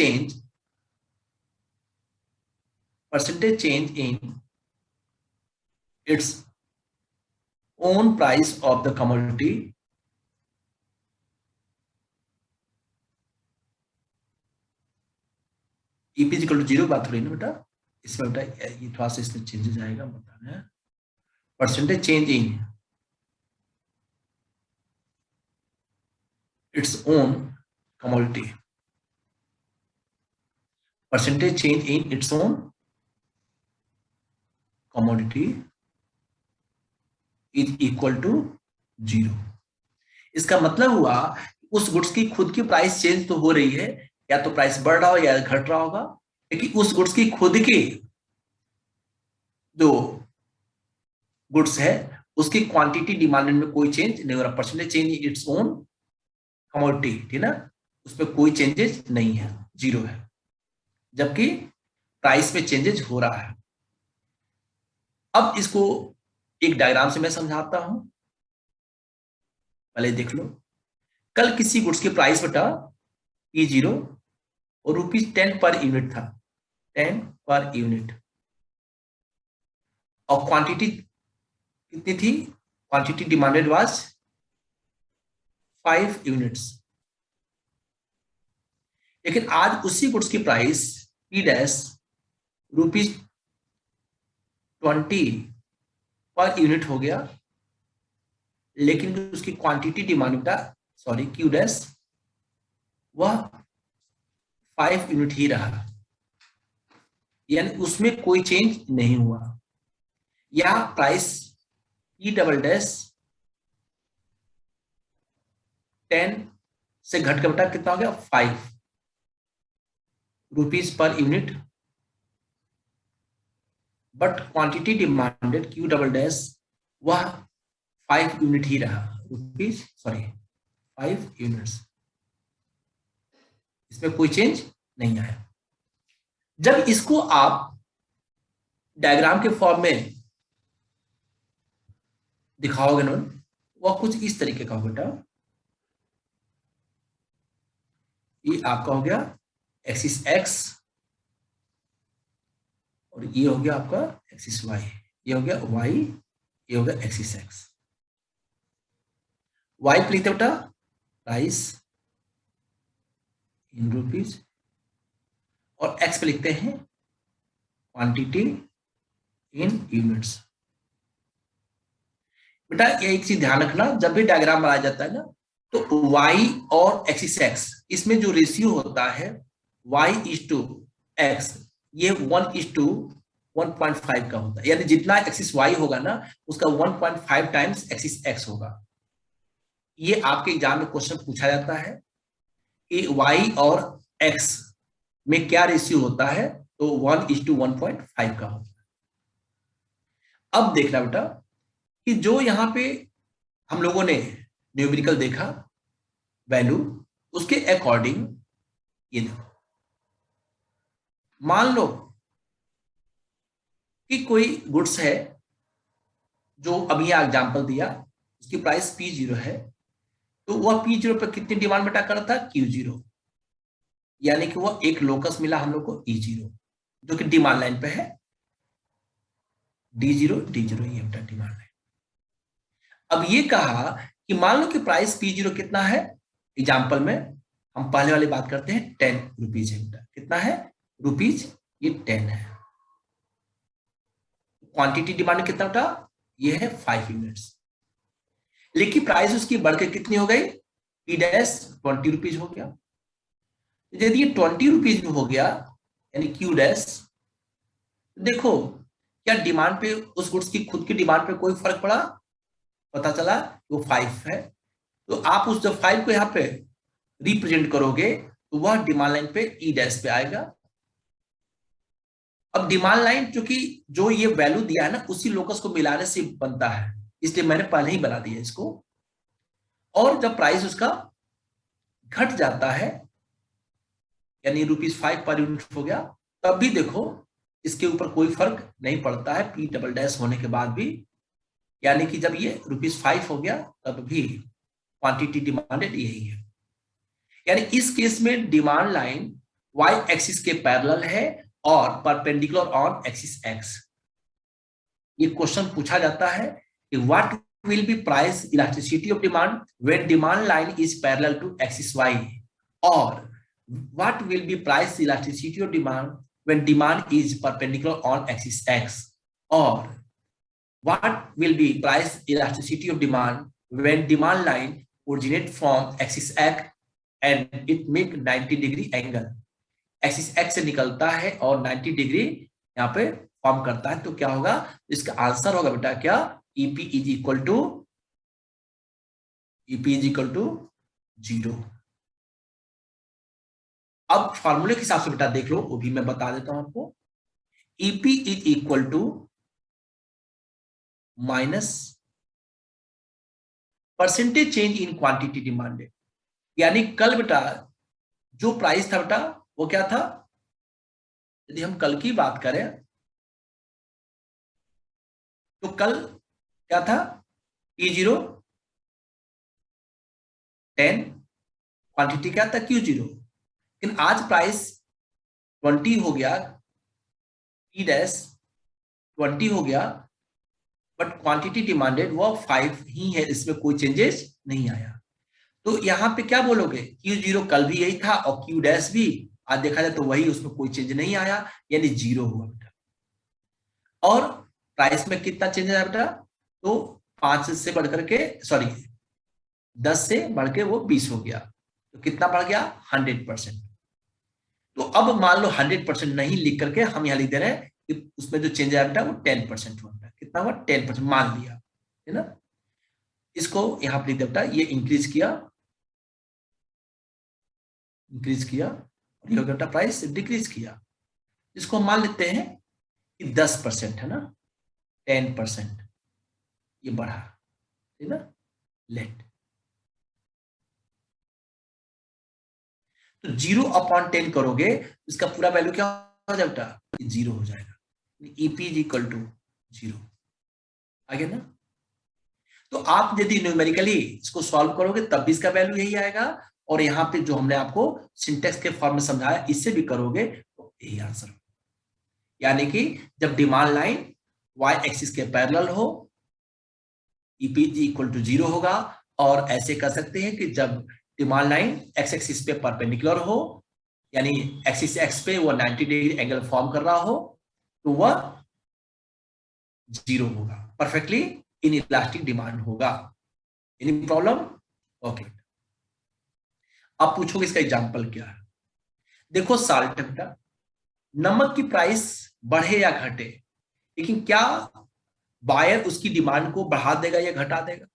change in its own price of the commodity EP equal to zero. बात हो रही ना बेटा इसमें बेटा, ये थोड़ा सा इसमें चेंजेस आएगा, बता रहे हैं। Percentage change in its own commodity, percentage change in its own commodity is equal to zero. इसका मतलब हुआ उस गुड्स की खुद की प्राइस चेंज तो हो रही है, या तो प्राइस बढ़ रहा हो या घट रहा होगा, लेकिन उस गुड्स की खुद की जो गुड्स है उसकी क्वांटिटी डिमांड में कोई चेंज नहीं हो रहा। Percentage change it's own commodity, ठीक ना, उसमें कोई चेंजेस नहीं है, जीरो है। जबकि प्राइस में चेंजेस हो रहा है। अब इसको एक डायग्राम से मैं समझाता हूं, पहले देख लो। कल किसी गुड्स की प्राइस बेटा P0 और ₹10 पर यूनिट था, 10 पर यूनिट, और क्वांटिटी कितनी थी? Quantity demanded was 5 units. लेकिन आज उसी गुड्स की price P dash ₹20 per unit हो गया, लेकिन उसकी क्वांटिटी डिमांड बेटा, सॉरी Q डैश, वह 5 यूनिट ही रहा, यानी उसमें कोई चेंज नहीं हुआ। या प्राइस P डबल डैश 10 से घट के बेटा कितना हो गया? 5 rupees per unit, but quantity demanded Q double dash वह 5 यूनिट ही रहा, 5 यूनिट्स। इसमें कोई चेंज नहीं आया। जब इसको आप डायग्राम के फॉर्म में दिखाओगे ना, वह कुछ इस तरीके का होगा बेटा। ये आपका हो गया एक्सिस x, और ये हो गया आपका एक्सिस y, ये हो गया y, ये हो गया एक्सिस x। y पे लिखते बेटा प्राइस इन रुपीज, और x पे लिखते हैं क्वांटिटी इन यूनिट्स। बेटा ये एक चीज ध्यान रखना, जब भी डायग्राम बनाया जाता है ना, तो y और एक्सिस x इसमें जो रेशियो होता है y/x, ये 1/1.5 का होता है। यानी जितना एक्सिस y होगा ना, उसका 1.5 टाइम्स एक्सिस x होगा। ये आपके एग्जाम में क्वेश्चन पूछा जाता है कि y और x में क्या रेशियो होता है, तो 1/1.5 का होता है। अब देखना बेटा कि जो यहां पे हम लोगों ने न्यूमेरिकल देखा वैल्यू, उसके अकॉर्डिंग ये देखो, मान लो कि कोई गुड्स है जो अभी एग्जांपल दिया, उसकी प्राइस P0 है, तो वह P0 पर कितनी डिमांड बेटा कर रहा था? Q0, यानी कि वह एक लोकस मिला हम लोग को E0, जो कि डिमांड लाइन पे है, D0 D0 ये बेटा डिमांड लाइन। अब ये कहा कि मान लो कि प्राइस P0 कितना है, एग्जाम्पल में हम पहले वाली बात करते हैं, 10 रुपीज है बेटा। कितना है? रुपीज, ये 10 है। क्वांटिटी डिमांड कितना बेटा? ये है 5 यूनिट्स। लेकिन प्राइस उसकी बढ़ के कितनी हो गई, पी डैश 20 रुपीज हो गया। यदि ये 20 रुपीज में हो गया यानी क्यू डैश, देखो क्या डिमांड पे उस गुड्स की खुद की डिमांड पे कोई फर्क पड़ा, पता चला वो 5 है। तो आप उस जब 5 को यहाँ पे रिप्रेजेंट करोगे तो वह डिमांड लाइन पे ई डैश पे आएगा। अब डिमांड लाइन क्योंकि जो ये वैल्यू दिया है ना उसी लोकस को मिलाने से बनता है, इसलिए मैंने पहले ही बना दिया इसको। और जब प्राइस उसका घट जाता है यानी ₹5 पर यूनिट हो गया, तब भी देखो इसके ऊपर कोई फर्क नहीं पड़ता है पी डबल डैश होने के बाद भी, यानी कि जब ये ₹5 हो गया तब भी क्वांटिटी डिमांडेड यही है। यानी इस केस में डिमांड लाइन वाई एक्सिस के पैरेलल है और परपेंडिकुलर ऑन एक्सिस एक्स। ये क्वेश्चन पूछा जाता है कि what will be price elasticity of demand when demand line is parallel to axis Y, और what will be price elasticity of demand when demand is perpendicular on axis x, or what will be price elasticity of demand when demand line originate from axis x and it make 90 degree angle, axis x से निकलता है और 90 degree यहाँ पे form करता है। तो क्या होगा, इसका आंसर होगा बेटा क्या, ep इज इक्वल टू 0। अब फॉर्मूले के हिसाब से बेटा देख लो, वो भी मैं बता देता हूं आपको। EP is equal to minus percentage change in quantity demanded. यानी कल बेटा जो प्राइस था बेटा वो क्या था, यदि हम कल की बात करें तो कल क्या था, P0 10, क्वांटिटी क्या था Q0। लेकिन आज प्राइस 20 हो गया, P डैश 20 हो गया, बट क्वांटिटी डिमांडेड वो 5 ही है, इसमें कोई चेंजेस नहीं आया। तो यहाँ पे क्या बोलोगे, Q0 कल भी यही था और Q डैश भी आज देखा जाए तो वही, उसमें कोई चेंज नहीं आया यानी 0 हुआ बेटा। और प्राइस में कितना चेंज आया बेटा, तो 5 से बढ़ करके 10 से बढ़ के वो 20 हो गया, तो कितना बढ़ गया 100%। तो अब मान लो 100% नहीं लिख करके हम यहाँ लिख दे रहे हैं कि उसमें जो चेंज आया बेटा वो 10% हुआ, कितना हुआ 10% मान लिया है ना। इसको यहाँ पर लिख दे बेटा, ये इंक्रीज किया और ये बेटा प्राइस डिक्रीज किया। इसको मान लेते हैं कि 10% है ना, 10% ये बढ़ा है ना, लेट तो 0/10 करोगे, इसका पूरा वैल्यू क्या हो जाएगा बेटा, 0 हो जाएगा। EP इज इक्वल टू 0 आ गया ना। तो आप यदि न्यूमेरिकली इसको सॉल्व करोगे तब भी इसका वैल्यू यही आएगा, और यहाँ पे जो हमने आपको सिंटेक्स के फॉर्म में समझाया इससे भी करोगे तो यही आंसर होगा। यानी कि जब डिमांड लाइन y एक्सिस के पैरेलल हो EP इक्वल टू 0 होगा, और ऐसे कर सकते हैं कि जब डिमांड लाइन x एक्सिस पे परपेंडिकुलर हो यानी एक्सिस x पे वो 90 डिग्री एंगल फॉर्म कर रहा हो तो वह 0 होगा, परफेक्टली इन इलास्टिक डिमांड होगा। Any problem? ओके, अब पूछोगे इसका एग्जांपल क्या है। देखो साल्ट बेटा, नमक की प्राइस बढ़े या घटे, लेकिन क्या बायर उसकी डिमांड को बढ़ा देगा या घटा देगा।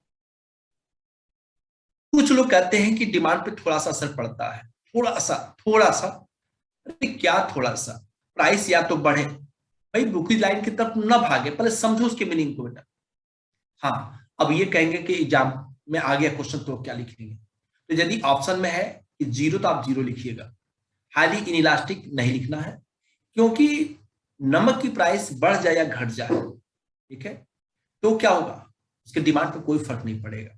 कुछ लोग कहते हैं कि डिमांड पे थोड़ा सा असर पड़ता है, थोड़ा सा, अरे क्या थोड़ा सा, प्राइस या तो बढ़े, भाई बुकी लाइन की तरफ ना भागे, पहले समझो उसके मीनिंग को बेटा। हाँ, अब ये कहेंगे कि एग्जाम में आ गया क्वेश्चन तो क्या लिखेंगे, तो यदि ऑप्शन में है कि 0 तो आप 0 लिखिएगा, हाईली इनइलास्टिक नहीं लिखना है, क्योंकि नमक की प्राइस बढ़ जाए या घट जाए, ठीक है, तो क्या होगा, उसके डिमांड पे कोई फर्क नहीं पड़ेगा।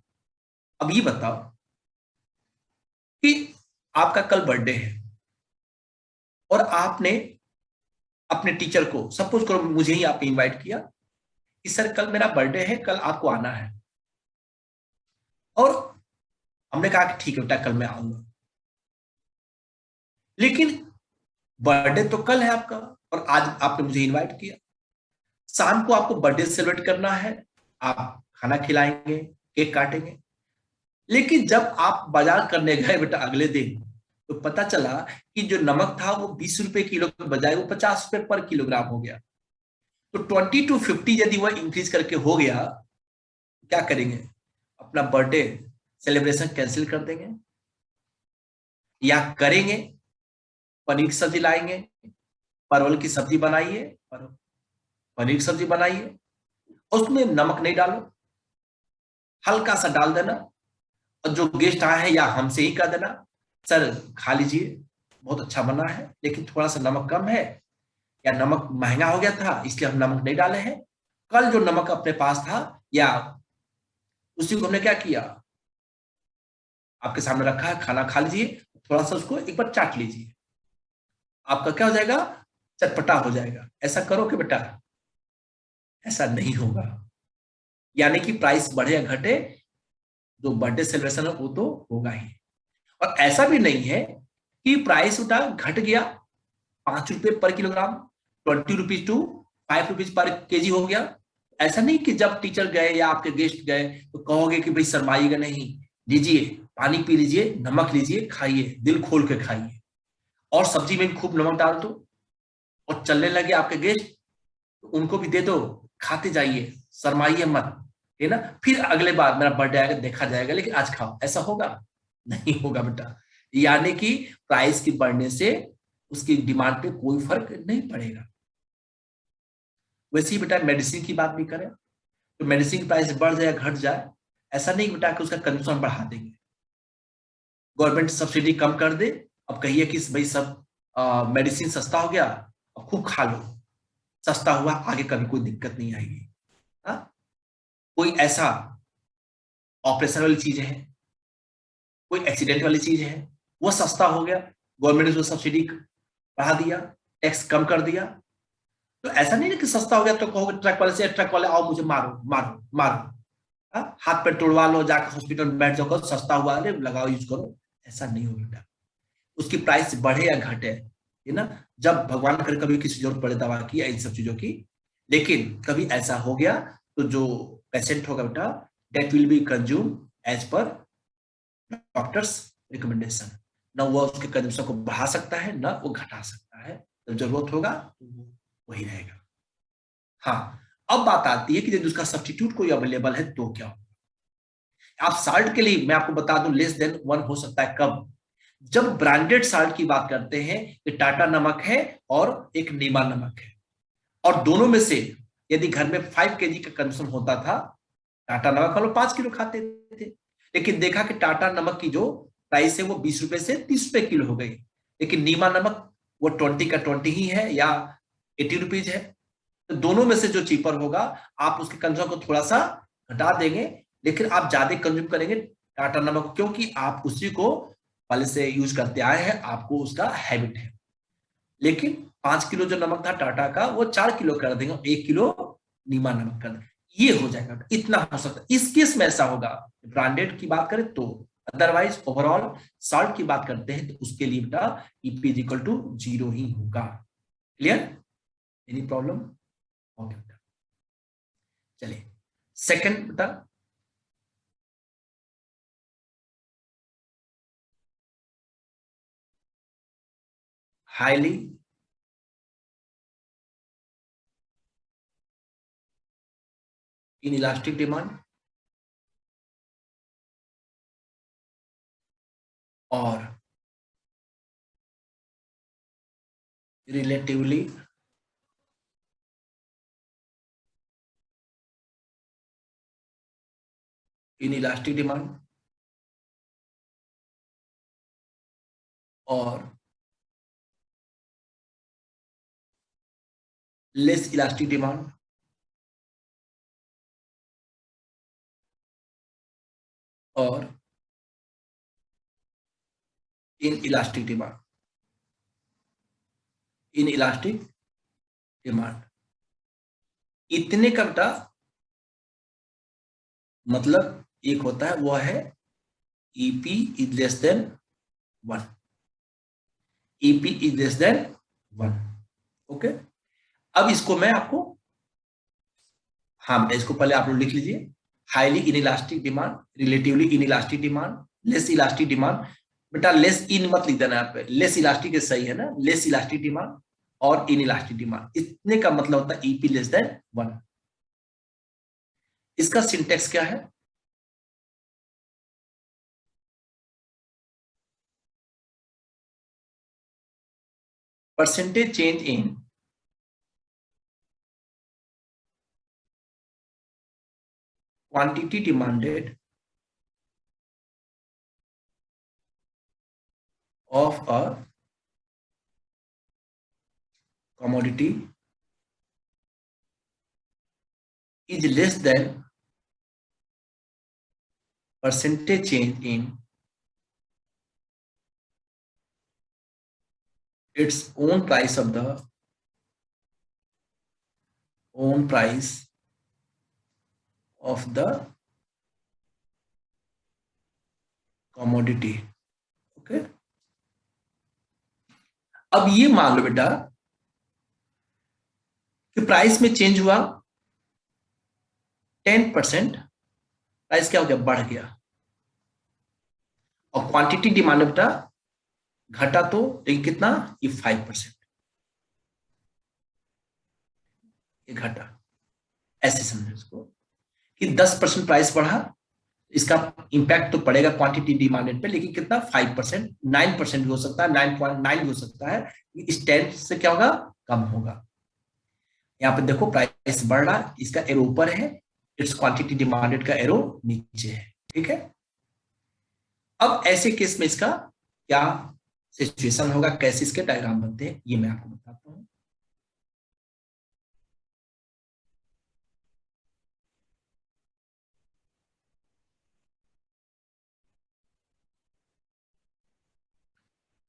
अब ये बताओ कि आपका कल बर्थडे है और आपने अपने टीचर को, सपोज करो मुझे ही आपने इनवाइट किया कि सर कल मेरा बर्थडे है, कल आपको आना है, और हमने कहा कि ठीक है बेटा कल मैं आऊंगा, लेकिन बर्थडे तो कल है आपका और आज आपने मुझे इनवाइट किया, शाम को आपको बर्थडे सेलिब्रेट करना है, आप खाना खिलाएंगे, केक काटेंगे। लेकिन जब आप बाजार करने गए बेटा अगले दिन, तो पता चला कि जो नमक था वो 20 रुपए किलो के बजाय वो 50 रुपए पर किलोग्राम हो गया। तो 20 to 50 यदि वह इंक्रीज करके हो गया, क्या करेंगे? अपना बर्थडे सेलिब्रेशन कैंसिल कर देंगे, या करेंगे पनीर की सब्जी लाएंगे, परवल की सब्जी बनाइए, पनीर की सब्जी बनाइए, उसमें नमक नहीं डालो, हल्का सा डाल देना, और जो गेस्ट आए हैं या हमसे ही कह देना, सर खा लीजिए, बहुत अच्छा बना है लेकिन थोड़ा सा नमक कम है, या नमक महंगा हो गया था इसलिए हम नमक नहीं डाले हैं। कल जो नमक अपने पास था या उसी को हमने क्या किया, आपके सामने रखा है, खाना खा लीजिए, थोड़ा सा उसको एक बार चाट लीजिए, आपका क्या हो जाएगा? चटपटा हो जाएगा। ऐसा करो कि बेटा, ऐसा नहीं होगा। यानी कि प्राइस बढ़े या घटे, जो बर्थडे सेलिब्रेशन है वो तो होगा ही। और ऐसा भी नहीं है कि प्राइस उठा घट गया 5 रुपए per kilogram, 20 rupees to 5 rupees per KG हो गया। ऐसा नहीं कि जब टीचर गए या आपके गेस्ट गए तो कहोगे कि भाई शर्माइएगा नहीं, लीजिए पानी पी लीजिए, नमक लीजिए, खाइए, दिल खोल के खाइए, और सब्जी में भी खूब नमक डाल दो, और चलने लगे आपके गेस्ट तो उनको भी दे दो, खाते जाइए, शर्माइए मत, है ना। फिर अगले बार मेरा बर्थडे आएगा देखा जाएगा, लेकिन आज खाओ, ऐसा होगा? नहीं होगा बेटा। यानी कि प्राइस की बढ़ने से उसकी डिमांड पे कोई फर्क नहीं पड़ेगा। वैसे ही बेटा मेडिसिन की बात भी करें तो मेडिसिन की प्राइस बढ़ जाए घट जाए, ऐसा नहीं बेटा कि उसका कंज्यूम बढ़ा देंगे। गवर्नमेंट सब्सिडी कम कर दे, अब कहिए कि भाई सब मेडिसिन सस्ता हो गया, अब खूब खा लो, सस्ता हुआ, आगे कभी कोई दिक्कत नहीं आएगी। हाँ? कोई ऐसा ऑपरेशन वाली चीज है, कोई एक्सीडेंट वाली चीज है, वो सस्ता हो गया, गवर्नमेंट ने उसको सब्सिडी बढ़ा दिया, टैक्स कम कर दिया, तो ऐसा नहीं ना कि सस्ता हो गया तो कहोगे ट्रक वाले से, ट्रक वाले आओ मुझे मारो मारो मारो, हाथ पे तोड़वा लो, जाकर हॉस्पिटल में बैठ जाओ, सस्ता हुआ, अरे लगाओ यूज करो। ऐसा नहीं हो बेटा, उसकी प्राइस बढ़े या घटे, है ना, जब भगवान करे कभी किसी जरूरत पड़े दवा की या इन सब चीजों की, लेकिन कभी ऐसा हो गया तो जो पेशेंट होगा बेटा, that will be consume as per doctor's recommendation. न वो उसके कंजम्पशन को बढ़ा सकता है, न वो घटा सकता है, जब जरूरत होगा तो वो वही रहेगा। हाँ, अब बात आती है कि यदि उसका सब्स्टिट्यूट कोई अवेलेबल है तो क्या होगा। आप साल्ट के लिए मैं आपको बता दूं, लेस देन 1 हो सकता है कब? जब ब्रांडेड साल्ट की बात करते हैं कि टाटा नमक है और एक नीमा नमक है, और दोनों में से यदि घर में 5 केजी का कंज्यूम होता था, टाटा नमक हम लोग 5 किलो खाते थे, लेकिन देखा कि टाटा नमक की जो प्राइस है वो 20 रुपए से 30 रुपए किलो हो गई, लेकिन नीमा नमक वो 20 का 20 ही है या 80 रुपीज है। तो दोनों में से जो चीपर होगा, आप उसके कंज्यूम को थोड़ा सा घटा देंगे, लेकिन आप ज्यादा कंज्यूम करेंगे टाटा नमक, क्योंकि आप उसी को पहले से यूज करते आए हैं, आपको उसका हैबिट है। लेकिन 5 किलो जो नमक था टाटा का, वो 4 किलो कर देंगे, 1 किलो नीमा नमक कर देंगे, ये हो जाएगा, इतना हो सकता है। इस केस में ऐसा होगा, ब्रांडेड की बात करें तो। अदरवाइज ओवरऑल सॉल्ट की बात करते हैं तो उसके लिए बेटा ईपी इज इक्वल टू 0 ही होगा। क्लियर? Any problem? ओके बेटा, चलिए सेकंड बेटा, हाईली इन इलास्टिक डिमांड और रिलेटिवली इन इलास्टिक डिमांड और लेस इलास्टिक डिमांड और in elastic demand, in elastic demand, इतने का बेटा मतलब एक होता है वो है EP is less than 1, EP is less than 1। Okay, अब इसको मैं आपको, हाँ इसको पहले आप लोग लिख लीजिए, highly inelastic demand, relatively inelastic demand, less elastic demand. बेटा लेस इन मत लिख देना, यहाँ पे लेस इलास्टिक सही है ना, लेस इलास्टिक डिमांड और इनइलास्टिक डिमांड, इतने का मतलब होता है ईपी लेस देन 1। इसका सिंटेक्स क्या है? Percentage change in quantity demanded of a commodity is less than percentage change in its own price of the own price of the commodity। Okay, अब ये मान लो बेटा कि प्राइस में चेंज हुआ 10%, प्राइस क्या हो गया? बढ़ गया। और क्वांटिटी डिमांड बेटा घटा तो, लेकिन कितना? ये 5%, ये घटा। ऐसे समझो इसको कि 10% प्राइस बढ़ा, इसका इंपैक्ट तो पड़ेगा क्वांटिटी डिमांडेड पे, लेकिन कितना? 5%, 9% भी हो सकता है, 9.9 भी हो सकता है। इस 10 से क्या होगा? कम होगा। यहाँ पे देखो प्राइस बढ़ रहा, इसका एरो ऊपर है, इट्स क्वांटिटी डिमांडेड का एरो नीचे है। ठीक है, अब ऐसे केस में इसका क्या सिचुएशन होगा, कैसे इसके डायग्राम बनते हैं, ये मैं आपको बताता हूँ।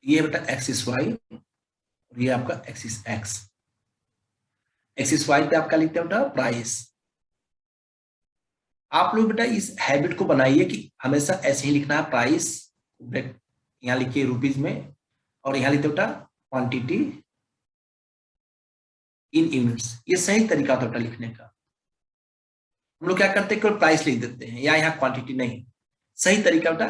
ये बेटा एक्सिस वाई और ये आपका एक्सिस एक्स। एक्सिस वाई पे आपका लिखते हैं बेटा प्राइस। आप लोग बेटा इस हैबिट को बनाइए कि हमेशा ऐसे ही लिखना है, प्राइस यहाँ लिखिए रुपीज में, और यहाँ लिखते बेटा क्वांटिटी इन यूनिट्स। ये सही तरीका था बेटा लिखने का। हम लोग क्या करते हैं, केवल प्राइस लिख देते हैं या यहाँ क्वांटिटी नहीं। सही तरीका बेटा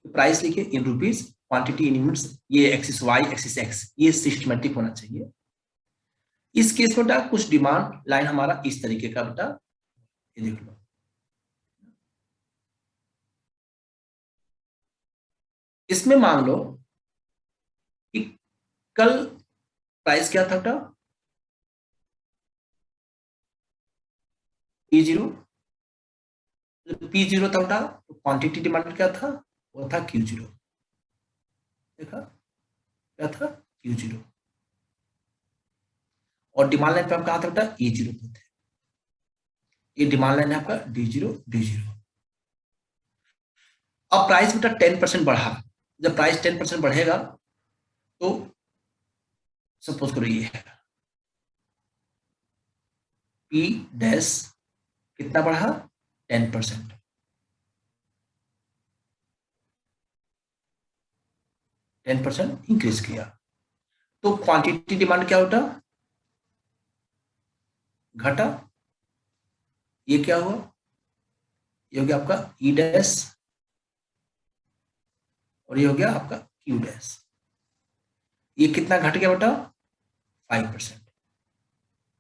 प्राइस लिखिए in rupees, quantity in units, ये एक्सिस वाई एक्सिस एक्स, ये सिस्टमेटिक होना चाहिए। इस केस में बेटा कुछ डिमांड लाइन हमारा इस तरीके का बेटा, ये देख लो। इसमें मान लो कि कल प्राइस क्या था बेटा? P0। P0 था बेटा, तो क्वांटिटी डिमांड क्या था? वो था Q0। देखा क्या था? Q0। और डिमांड लाइन पे हम कहा था बेटा E0 पे थे। ये डिमांड लाइन है आपका D0 D0। अब प्राइस बेटा 10% बढ़ा। जब प्राइस 10% बढ़ेगा तो सपोज करो ये है P डैश कितना बढ़ा? 10%। 10% इंक्रीज किया तो क्वांटिटी डिमांड क्या होता? घटा। ये क्या हुआ? ये हो गया आपका ई डैश और ये हो गया आपका क्यू डैश। ये कितना घट गया बेटा? 5%,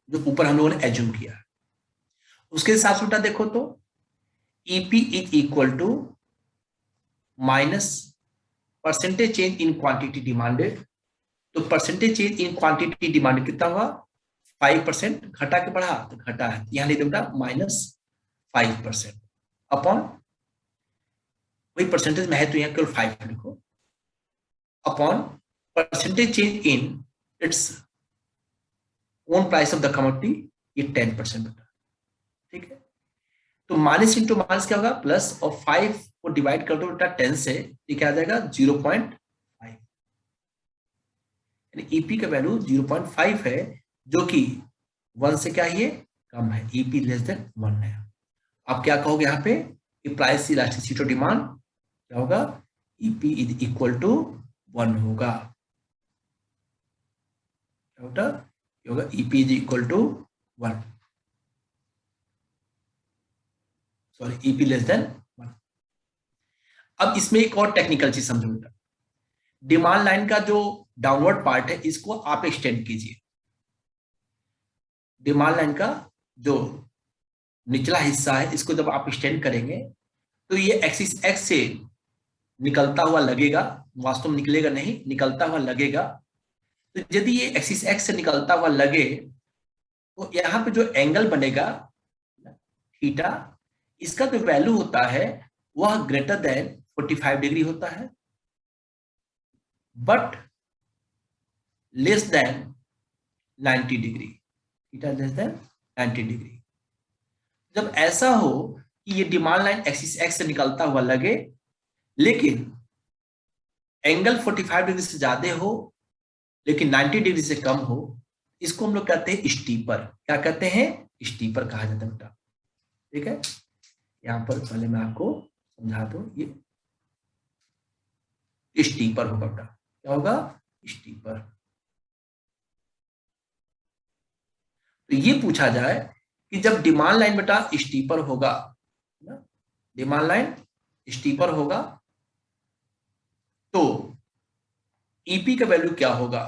जो ऊपर हम लोगों ने एज्यूम किया। उसके हिसाब से बेटा देखो तो EP is equal to minus percentage change in quantity demanded. तो percentage change in quantity demand कितना हुआ? 5%। घटा के बढ़ा तो घटा है, यहां लिख दो बेटा -5% अपॉन, वही परसेंटेज में है तो यहाँ केवल 5 लिखो, upon percentage change in its own price of the commodity, ये 10% बेटा। ठीक है, तो माइनस इंटू माइनस क्या होगा? प्लस, और 5 को डिवाइड कर दो बेटा 10 से, ये क्या आ जाएगा? 0.5। यानी ईपी का वैल्यू 0.5 है, जो कि 1 से क्या है? कम है। ईपी लेस देन 1 है। आप क्या कहोगे यहाँ पे कि प्राइस इलास्टिसिटी ऑफ डिमांड क्या होगा? ईपी इज इक्वल टू 1 होगा। क्या होगा? ये होगा EP is equal to 1। Sorry EP less than 1। अब इसमें एक और टेक्निकल चीज समझो बेटा, डिमांड लाइन का जो डाउनवर्ड पार्ट है इसको आप एक्सटेंड कीजिए। डिमांड लाइन का जो निचला हिस्सा है इसको जब आप एक्सटेंड करेंगे तो ये एक्सिस एक्स से निकलता हुआ लगेगा, वास्तव में निकलेगा नहीं, निकलता हुआ लगेगा। तो यदि ये एक्सिस एक्स से निकलता हुआ लगे तो यहाँ पे जो एंगल बनेगा थीटा, इसका जो वैल्यू होता है वह ग्रेटर देन 45 डिग्री होता है, but less than 90 degree. Theta less than 90 degree. जब ऐसा हो कि ये डिमांड लाइन एक्सिस एक्स से निकलता हुआ लगे लेकिन एंगल 45 डिग्री से ज्यादा हो लेकिन 90 डिग्री से कम हो, इसको हम लोग कहते हैं स्टीपर। क्या कहते हैं? स्टीपर कहा जाता है बेटा। ठीक है, यहां पर पहले मैं आपको समझा दूं, ये स्टीपर होगा बेटा। क्या होगा? स्टीपर। तो ये पूछा जाए कि जब डिमांड लाइन बेटा स्टीपर होगा, डिमांड लाइन स्टीपर होगा तो ईपी का वैल्यू क्या होगा?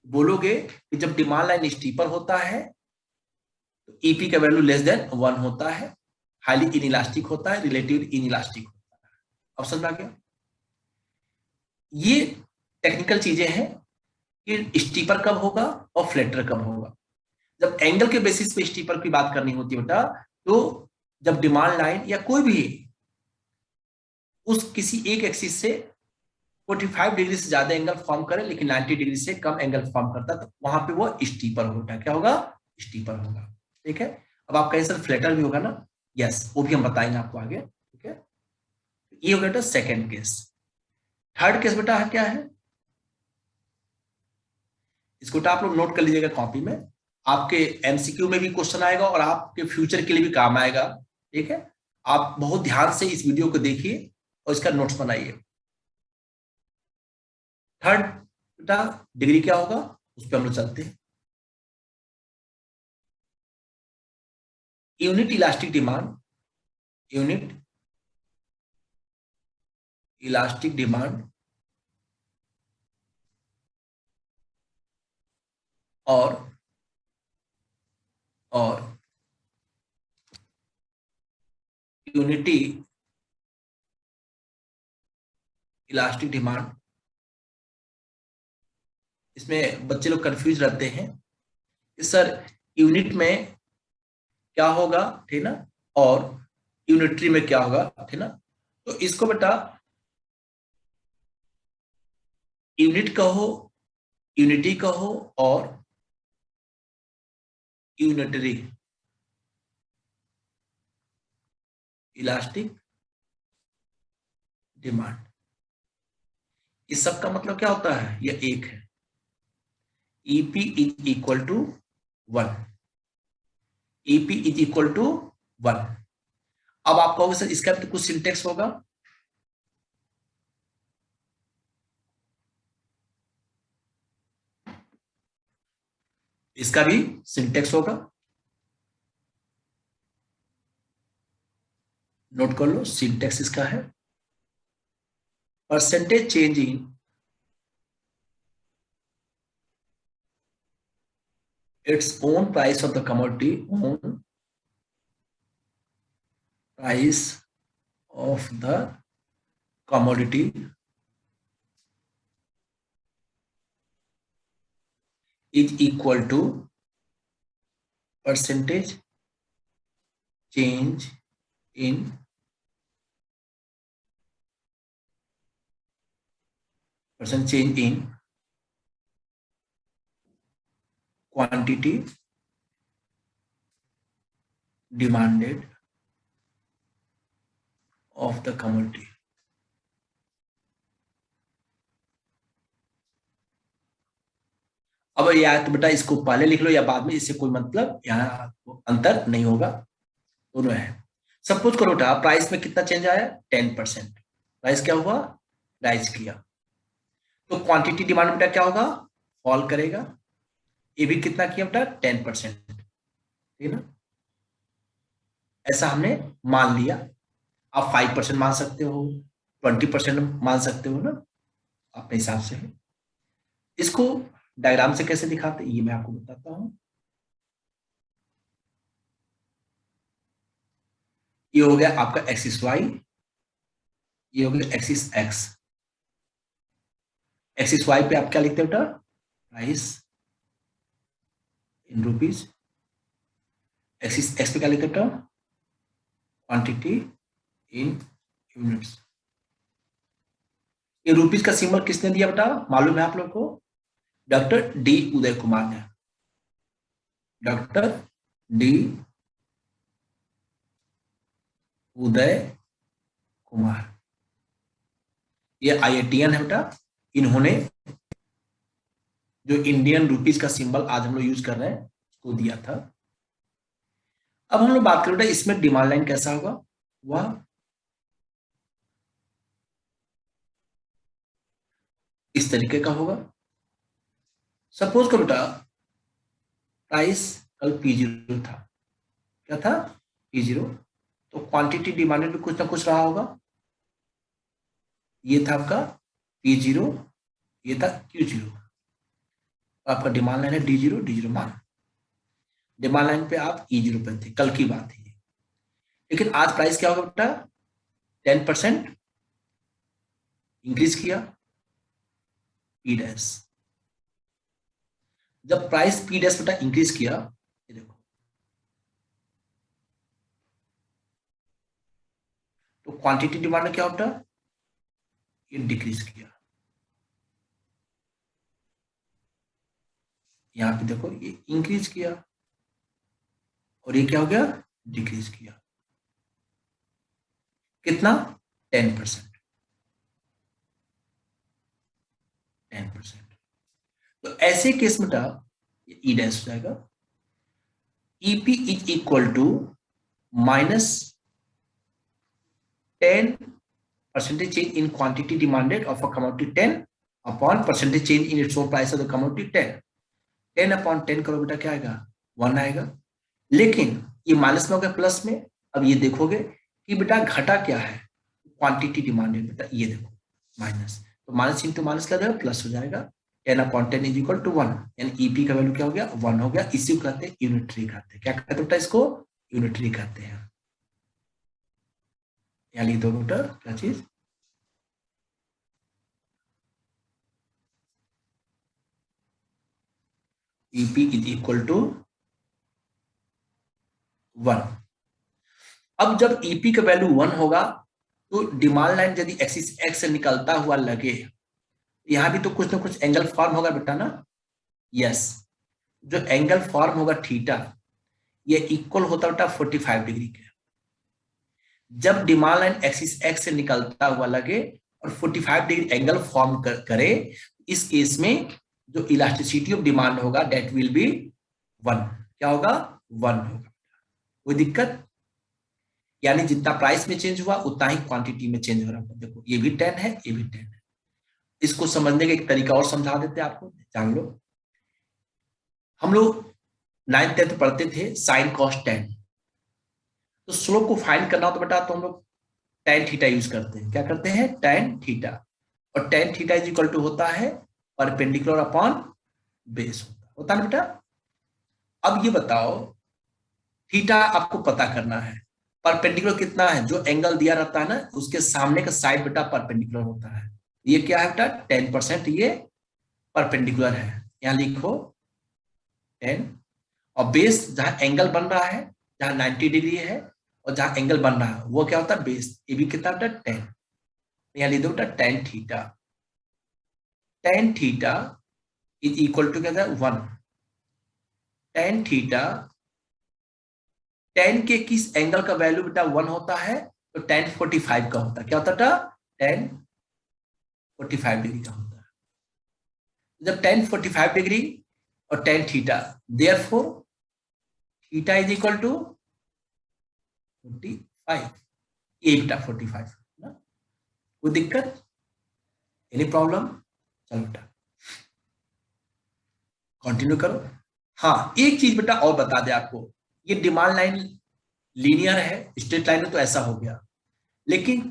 बोलोगे कि जब डिमांड लाइन स्टीपर होता है तो ईपी का वैल्यू लेस देन 1 होता है, हाईली इनइलास्टिक होता है, रिलेटिव इनइलास्टिक होता है। अब समझ आ गया? ये टेक्निकल चीजें हैं कि स्टीपर कब होगा और फ्लैटर कब होगा। जब एंगल के बेसिस पे स्टीपर की बात करनी होती है बेटा, तो जब डिमांड लाइन या कोई भी उस किसी एक एक्सिस से 45 डिग्री से ज्यादा एंगल फॉर्म करे लेकिन 90 डिग्री से कम एंगल फॉर्म करता है तो वहां पे वो स्टीपर होता है। क्या होगा? स्टीपर होगा। ठीक है, अब आप कहें सर फ्लैटर भी होगा ना? यस, वो भी हम बताएंगे आपको आगे। ठीक है, ये हो गया बेटा सेकेंड केस। थर्ड केस बेटा क्या है, इसको आप लोग नोट कर लीजिएगा कॉपी में, आपके एमसीक्यू में भी क्वेश्चन आएगा और आपके फ्यूचर के लिए भी काम आएगा। ठीक है, आप बहुत ध्यान से इस वीडियो को देखिए और इसका नोट्स बनाइए। थर्ड बेटा डिग्री क्या होगा उस पर हम लोग चलते हैं। Unit elastic demand, unit elastic demand और यूनिटी इलास्टिक डिमांड, इसमें बच्चे लोग कंफ्यूज रहते हैं सर यूनिट में क्या होगा, ठीक ना, और यूनिटरी में क्या होगा, ठीक ना। तो इसको बेटा यूनिट कहो, यूनिटी कहो और यूनिटरी इलास्टिक डिमांड, इस सब का मतलब क्या होता है? ये एक है, EP is equal to 1, EP is equal to 1। अब आप कहोगे सर इसका भी तो कुछ सिंटेक्स होगा, इसका भी सिंटेक्स होगा, नोट कर लो। सिंटेक्स इसका है percentage change in its own price of the commodity, own price of the commodity is equal to percentage change in quantity demanded of the commodity। अब या तो बेटा इसको पहले लिख लो या बाद में, इससे कोई मतलब यहाँ अंतर नहीं होगा, दोनों है। सपोज करो बेटा प्राइस में कितना चेंज आया? 10%। प्राइस क्या हुआ? राइज किया, तो क्वांटिटी डिमांड बेटा क्या होगा? फॉल करेगा। ये भी कितना किया बेटा? 10%। ठीक है ना, ऐसा हमने मान लिया। आप 5% मान सकते हो, 20% मान सकते हो ना, अपने हिसाब से। इसको डायग्राम से कैसे दिखाते ये मैं आपको बताता हूं। ये हो गया आपका एक्सिस वाई, ये हो गया एक्सिस एक्स। एक्सिस वाई पे आप क्या लिखते हो बेटा, price in rupees. Axis x पे क्या लिखते हो बेटा, क्वांटिटी इन यूनिट्स। ये रुपीज का सिंबल किसने दिया बेटा, मालूम है आप लोग को, डॉक्टर डी उदय कुमार ने। डॉक्टर डी उदय कुमार, ये IITian है बेटा। इन्होंने जो इंडियन रुपीज का सिंबल आज हम लोग यूज कर रहे हैं उसको दिया था। अब हम लोग बात करें बेटा इसमें डिमांड लाइन कैसा होगा, वह इस तरीके का होगा। सपोज करो बेटा प्राइस कल P0 था, क्या था P0, तो क्वांटिटी डिमांडेड में कुछ ना कुछ रहा होगा। ये था आपका P0, ये था Q0, आपका डिमांड लाइन है D0 D0 मान। डिमांड लाइन पे आप E0 पे थे, कल की बात है। लेकिन आज प्राइस क्या होगा बेटा, 10% इंक्रीज किया P डैश। जब प्राइस P डैश बेटा इंक्रीज किया, ये देखो, तो क्वांटिटी डिमांड क्या होता है, ये डिक्रीज किया। यहां पे देखो ये इंक्रीज किया और ये क्या हो गया, डिक्रीज किया। कितना, 10%। 10%। तो ऐसे केस में ये ई डैश हो जाएगा, EP is equal to minus 10% change in quantity demanded of a commodity 10 upon percentage change in its own price of the commodity 10। 10/10 करो बेटा क्या आएगा, 1 आएगा। लेकिन ये माइनस में हो गया प्लस में। अब ये देखोगे कि बेटा घटा क्या है, क्वांटिटी डिमांडेड बेटा, ये देखो माइनस, तो माइनस इंटू माइनस क्या हो जाएगा, प्लस हो जाएगा। 10/10 इज इक्वल टू 1, यानी ईपी का वैल्यू क्या हो गया, 1 हो गया। इसी को कहते हैं यूनिटरी कहते हैं। क्या कहते हैं बेटा इसको, यूनिटरी कहते हैं। यहाँ लिख दो बेटा क्या चीज, ईपी इज इक्वल टू 1। अब जब ईपी का वैल्यू 1 होगा तो डिमांड लाइन यदि एक्सिस एक्स से निकलता हुआ लगे, यहां भी तो कुछ ना कुछ एंगल फॉर्म होगा बेटा ना। यस, जो एंगल फॉर्म होगा थीटा, ये इक्वल होता बेटा 45 डिग्री के। जब डिमांड लाइन एक्सिस एक्स से निकलता हुआ लगे और 45 डिग्री एंगल फॉर्म करे, इस केस में जो इलास्टिसिटी ऑफ डिमांड होगा दैट विल बी 1। क्या होगा, 1 होगा। कोई दिक्कत, यानी जितना प्राइस में चेंज हुआ उतना ही क्वांटिटी में चेंज हो रहा है। देखो ये भी 10 है, ये भी 10 है। इसको समझने का एक तरीका और समझा देते हैं आपको, जान लो। हम लोग 9th-10th पढ़ते थे साइन कॉस टेन। तो स्लोप को फाइंड करना हो तो बेटा तो हम लोग टेन थीटा यूज करते हैं। क्या करते हैं, टेन थीटा। और tan theta is equal to होता है परपेंडिकुलर अपॉन बेस होता है बेटा। अब ये बताओ, थीटा आपको पता करना है, परपेंडिकुलर कितना है, जो एंगल दिया रहता है ना उसके सामने का साइड बेटा परपेंडिकुलर होता है। ये क्या है बेटा, 10%, ये परपेंडिकुलर है। यहां लिखो 10। और बेस जहां एंगल बन रहा है, जहां 90 डिग्री है और जहां एंगल बन रहा है वो क्या होता है, बेस। ये भी कितना बेटा, 10। यहां लिख दो बेटा tan theta. Tan theta is equal to क्या था, 1। टेन थीटा, टेन के किस एंगल का वैल्यू बेटा 1 होता है, तो टेन 45 का होता है। क्या होता था, टेन 45 डिग्री का होता है। जब टेन 45 डिग्री और tan theta, therefore theta is equal to 45, ये बेटा 45 ना। कोई दिक्कत, एनी प्रॉब्लम, चलो बेटा कंटिन्यू करो। हाँ एक चीज बेटा और बता दे आपको, ये डिमांड लाइन लीनियर है, स्ट्रेट लाइन है तो ऐसा हो गया। लेकिन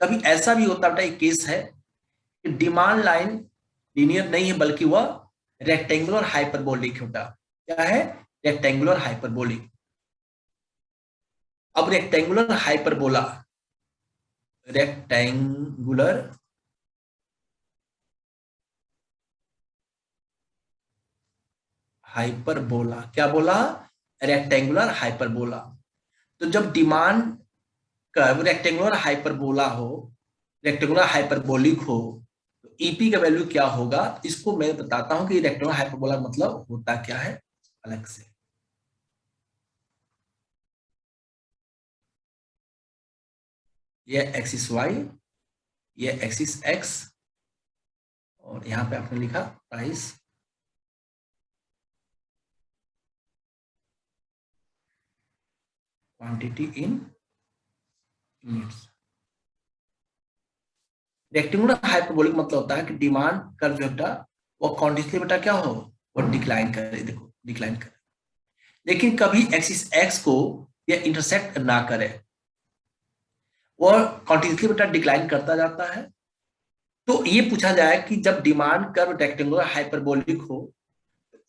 कभी ऐसा भी होता है, एक केस है कि डिमांड लाइन लीनियर नहीं है बल्कि वह रेक्टेंगुलर हाइपरबोलिक होता। क्या है? Rectangular hyperbolic. अब रेक्टेंगुलर हाइपरबोला, रेक्टेंगुलर हाइपरबोला, क्या बोला? Rectangular hyperbola. तो जब डिमांड कर्व रेक्टेंगुलर हाइपरबोला हो, रेक्टेंगुलर हाइपरबोलिक हो, तो ईपी का वैल्यू क्या होगा? इसको मैं बताता हूं कि रेक्टेंगुलर हाइपरबोला मतलब होता क्या है अलग से। ये एक्सिस वाई, ये एक्सिस एक्स, और यहां पे आपने लिखा price quantity in units. Rectangular hyperbolic मतलब होता है कि डिमांड कर्व जो बेटा वो कॉन्टिन्यूसली बेटा क्या हो, वो डिक्लाइन करे, देखो डिक्लाइन करे, लेकिन कभी एक्सिस एक्स को ये इंटरसेक्ट ना करे, वो कॉन्टिन्यूसली बेटा डिक्लाइन करता जाता है। तो ये पूछा जाए कि जब डिमांड कर्व रेक्टेंगुलर हाइपरबोलिक हो,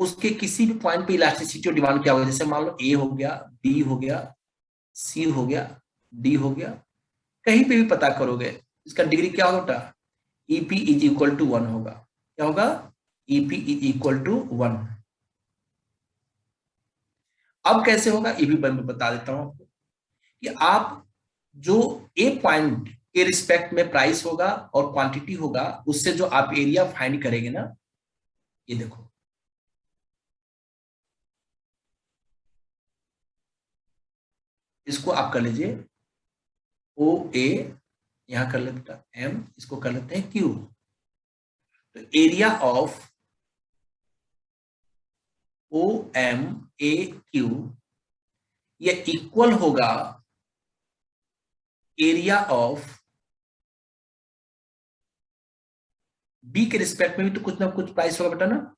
उसके किसी भी पॉइंट पे इलास्टिसिटी ऑफ डिमांड क्या होगा? जैसे मान लो ए हो गया, बी हो गया, सी हो गया, डी हो गया, कहीं पे भी पता करोगे इसका डिग्री क्या होगा? ईपी इज इक्वल टू 1 होगा। क्या होगा? EP is equal to 1। अब कैसे होगा ये भी मैं बता देता हूं आपको कि आप जो ए पॉइंट के रिस्पेक्ट में प्राइस होगा और क्वांटिटी होगा, उससे जो आप एरिया फाइंड करेंगे ना, ये देखो इसको आप कर लीजिए ओ ए, यहां कर लेते हैं एम, इसको कर लेते हैं क्यू। तो area of O M A Q ये इक्वल होगा एरिया ऑफ बी के रिस्पेक्ट में भी तो कुछ ना कुछ प्राइस होगा बेटा ना।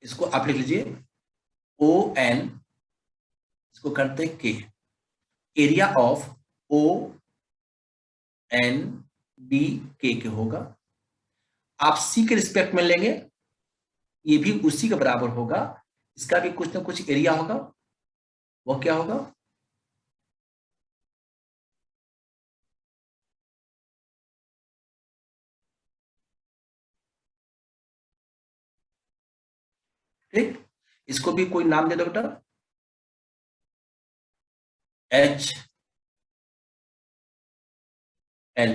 इसको आप लिख लीजिए ओ एन, इसको करते हैं K, area of O N B K होगा। आप सी के रिस्पेक्ट में लेंगे, ये भी उसी के बराबर होगा, इसका भी कुछ ना कुछ एरिया होगा, वो क्या होगा? ठीक, इसको भी कोई नाम दे दो बेटा, H L,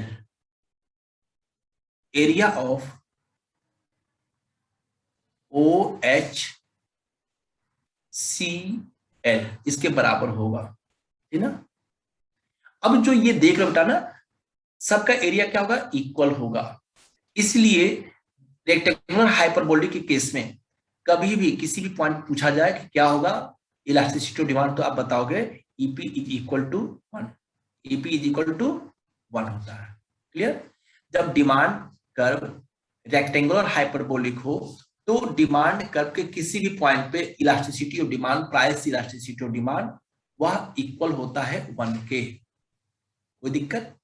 area of O H C L इसके बराबर होगा, ठीक ना। अब जो ये देख लो बेटा ना, सबका एरिया क्या होगा? इक्वल होगा। इसलिए रेक्टेंगुलर हाइपरबोलिक के केस में कभी भी किसी भी पॉइंट पूछा जाए कि क्या होगा इलास्टिसिटी ऑफ डिमांड, तो आप बताओगे EP is equal to 1। EP is equal to 1 होता है। क्लियर? जब डिमांड कर्व रेक्टेंगुलर हाइपरबोलिक हो, तो डिमांड कर्व के किसी भी पॉइंट पे elasticity of demand, price elasticity of demand, वह इक्वल होता है 1 के। कोई दिक्कत?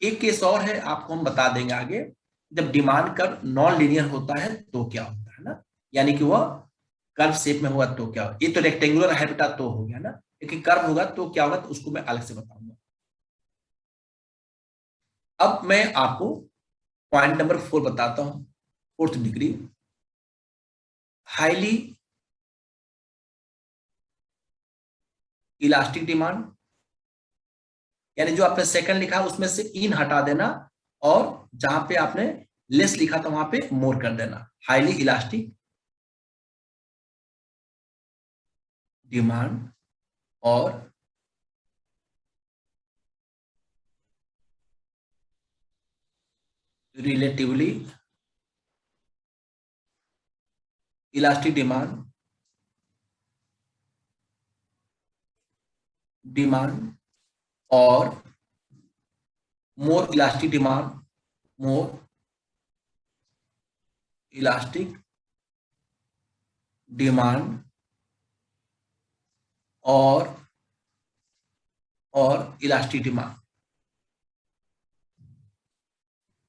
एक केस और है, आपको हम बता देंगे आगे। जब डिमांड कर्व नॉन लीनियर होता है तो क्या होता है ना, यानी कि वह कर्व शेप में हुआ तो क्या होगा। ये तो रेक्टेंगुलर है बेटा तो हो गया ना, लेकिन कर्व होगा तो क्या होगा, तो उसको मैं अलग से बताऊंगा। अब मैं आपको पॉइंट नंबर 4 बताता हूं, fourth degree, highly elastic demand, यानी जो आपने सेकंड लिखा उसमें से इन हटा देना, और जहां पे आपने लेस लिखा था वहां पे मोर कर देना। हाईली इलास्टिक डिमांड और रिलेटिवली इलास्टिक डिमांड डिमांड और मोर इलास्टिक डिमांड, मोर इलास्टिक डिमांड और इलास्टिक डिमांड।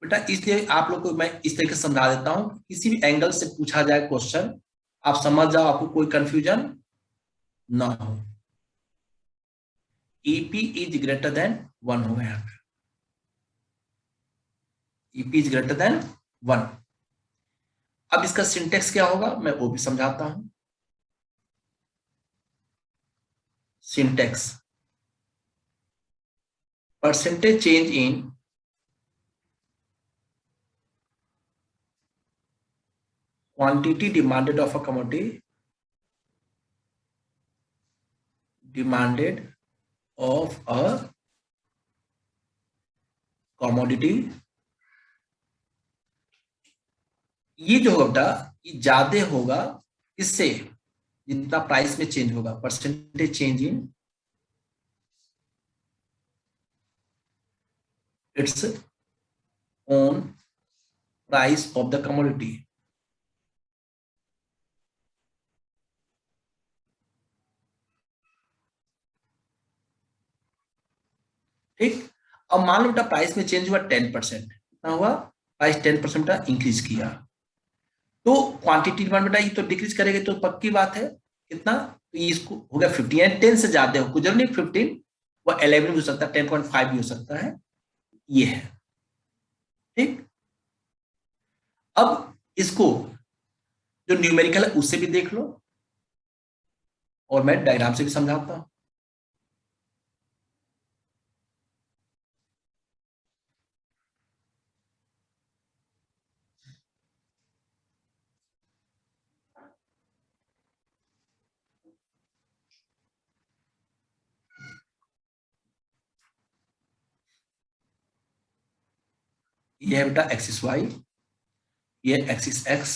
बेटा इसलिए आप लोग को मैं इस तरीके से समझा देता हूं, किसी भी एंगल से पूछा जाए क्वेश्चन आप समझ जाओ, आपको कोई कंफ्यूजन ना हो। ईपी इज ग्रेटर देन 1 होगा यहाँ पे, ईपी इज ग्रेटर देन 1। अब इसका सिंटेक्स क्या होगा मैं वो भी समझाता हूं। Syntax percentage change in quantity demanded of a commodity, demanded of a commodity। ये जो होगा ये ज्यादा होगा इससे जितना प्राइस में चेंज होगा, percentage change in its own price of the commodity. ठीक, अब मान लो बेटा प्राइस में चेंज हुआ 10%, कितना हुआ प्राइस 10% बेटा इंक्रीज किया, तो क्वांटिटी डिमांड बेटा ये तो डिक्रीज करेगा, तो पक्की बात है कितना, तो ये इसको हो गया 15 यानी 10 से ज्यादा हो, कुछ जरूर नहीं 15, वो 11 भी हो सकता है, 10.5 भी हो सकता है, ये है। ठीक, अब इसको जो न्यूमेरिकल है उससे भी देख लो और मैं डायग्राम से भी समझाता हूं। ये है बेटा एक्सिस वाई, ये एक्सिस एक्स,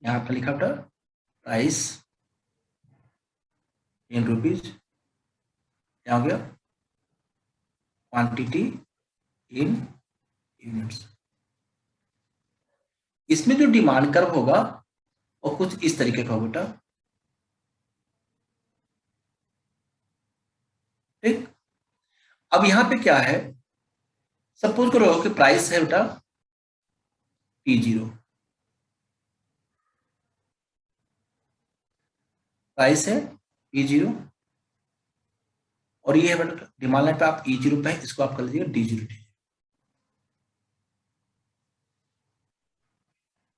यहां पर लिखा बेटा प्राइस इन रुपीज, क्या हो गया क्वांटिटी इन यूनिट्स। इसमें जो डिमांड कर्व होगा वो कुछ इस तरीके का होगा बेटा। ठीक, अब यहां पे क्या है, सपोज करो कि प्राइस है बेटा P0, प्राइस है P0 और ये है बेटा डिमांड लाइन पे आप E0 पे है, इसको आप कर लीजिएगा D0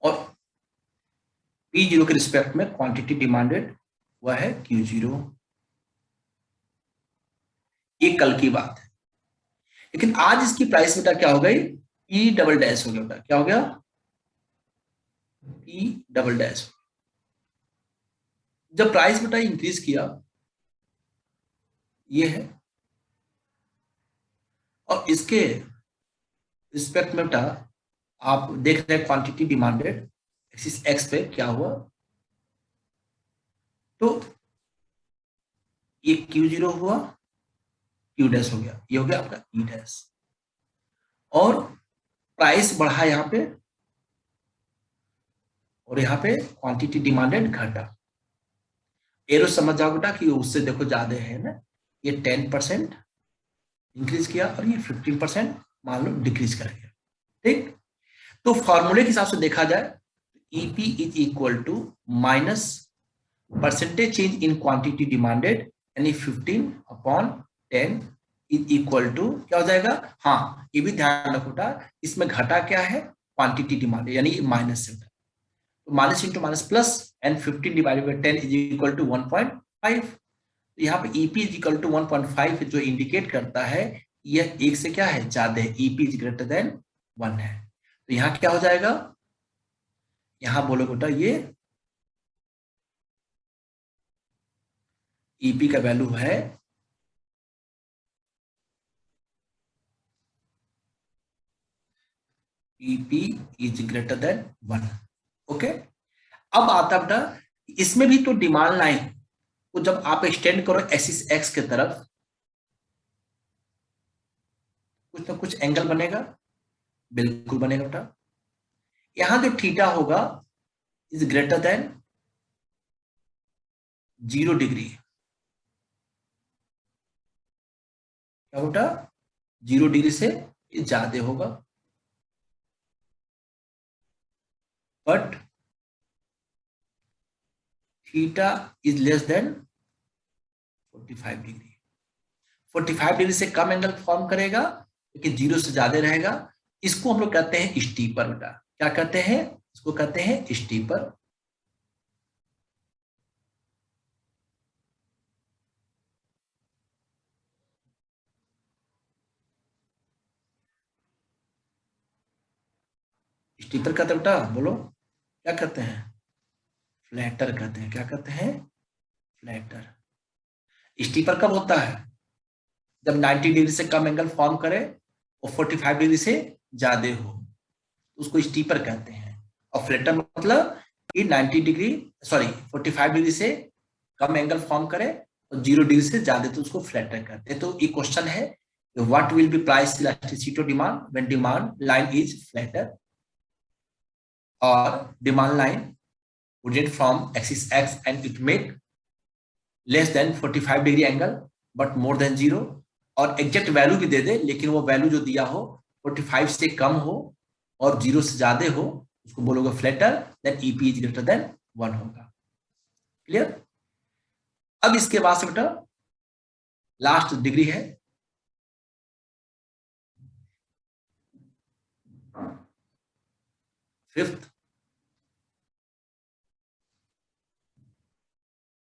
और P0 के रिस्पेक्ट में क्वांटिटी डिमांडेड वह है Q0। ये कल की बात है, लेकिन आज इसकी प्राइस बेटा क्या हो गई P डबल डैश हो गया बेटा, क्या हो गया P डबल डैश। जब प्राइस बेटा इंक्रीज किया ये है और इसके रिस्पेक्ट में बेटा आप देख रहे हैं क्वांटिटी डिमांडेड एक्सिस एक्स पे क्या हुआ, तो ये Q0 हुआ, Q डैश हो गया, ये हो गया आपका E डैश और प्राइस बढ़ा यहां पे और यहाँ पे क्वांटिटी डिमांडेड घटा। एरो समझ जाओ बेटा कि उससे देखो ज्यादा है ना, ये 10% इंक्रीज किया और ये 15% मान लो डिक्रीज कर गया। ठीक, तो फॉर्मूले के हिसाब से देखा जाए EP is equal to minus percentage change in quantity demanded यानी 15/10 इज इक्वल टू क्या हो जाएगा, हाँ ये भी ध्यान रखो बेटा इसमें घटा क्या है क्वांटिटी डिमांडेड यानी माइनस से, minus into minus plus and 15 divided by 10 is equal to 1.5। यहाँ पे ईपी इज इक्वल टू 1.5 जो इंडिकेट करता है यह एक से क्या है ज्यादा है, ईपी इज ग्रेटर देन 1 है, तो यहाँ क्या हो जाएगा, यहाँ बोलो बेटा ये ईपी का वैल्यू है EP is greater than 1। Okay, अब आता बेटा इसमें भी तो डिमांड लाइन वो जब आप एक्सटेंड करो एक्सिस एक्स की तरफ, कुछ ना कुछ एंगल बनेगा, बिल्कुल बनेगा बेटा। यहां जो थीटा होगा इज ग्रेटर देन 0 डिग्री, क्या बेटा, 0 डिग्री से ज्यादा होगा। But theta is less than 45 degree, 45 degree से कम एंगल फॉर्म करेगा लेकिन 0 से ज्यादा रहेगा। इसको हम लोग कहते हैं स्टीपर बेटा। क्या कहते हैं? इसको कहते हैं स्टीपर। स्टीपर कहते हैं बेटा, बोलो क्या कहते हैं? फ्लैटर कहते हैं। क्या कहते हैं? फ्लैटर। स्टीपर कब होता है? जब 90 डिग्री से कम एंगल फॉर्म करे और 45 डिग्री से ज्यादा हो, उसको स्टीपर कहते हैं। और फ्लैटर मतलब कि 90 डिग्री, सॉरी 45 डिग्री से कम एंगल फॉर्म करे और 0 डिग्री से ज्यादा, तो उसको फ्लैटर कहते हैं। तो ये क्वेश्चन है, what will be price elasticity of demand when demand line is flatter और demand line originated from axis x and it make less than 45 degree angle but more than 0, और एग्जैक्ट वैल्यू भी दे दे लेकिन वो value जो दिया हो 45 से कम हो और 0 से ज्यादा हो, उसको बोलोगे flatter, then EP is greater than 1 होगा। क्लियर? अब इसके बाद से बेटा लास्ट डिग्री है फिफ्थ,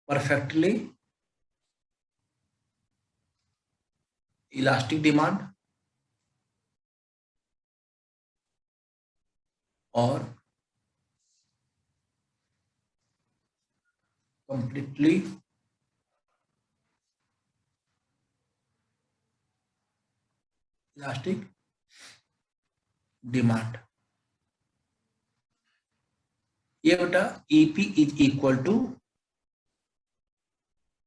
परफेक्टली इलास्टिक डिमांड और कंप्लीटली इलास्टिक डिमांड। ये बेटा EP is equal to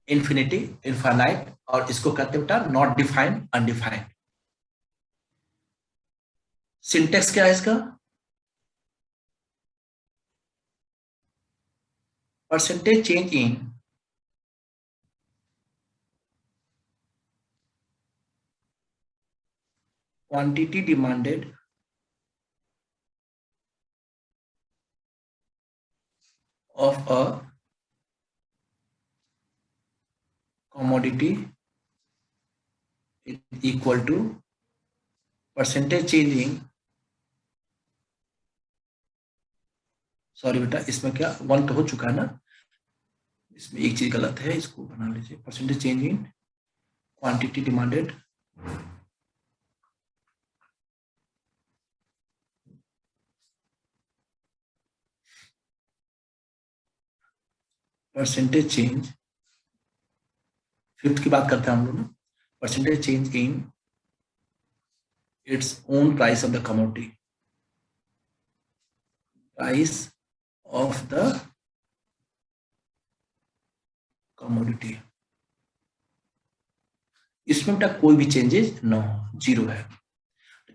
infinity, infinite, और इसको कहते हैं बेटा नॉट डिफाइंड, अनडिफाइंड। सिंटेक्स क्या है इसका? Percentage change in quantity demanded of a commodity is equal to percentage changing, sorry बेटा इसमें क्या 1 तो हो चुका है ना, इसमें एक चीज गलत है, इसको बना लीजिए। Percentage change in quantity demanded percentage change, fifth की बात करते हैं हम लोग ना, percentage change in its own price of the commodity, price of the commodity. इसमें बेटा कोई भी चेंजेस ना हो, 0 है।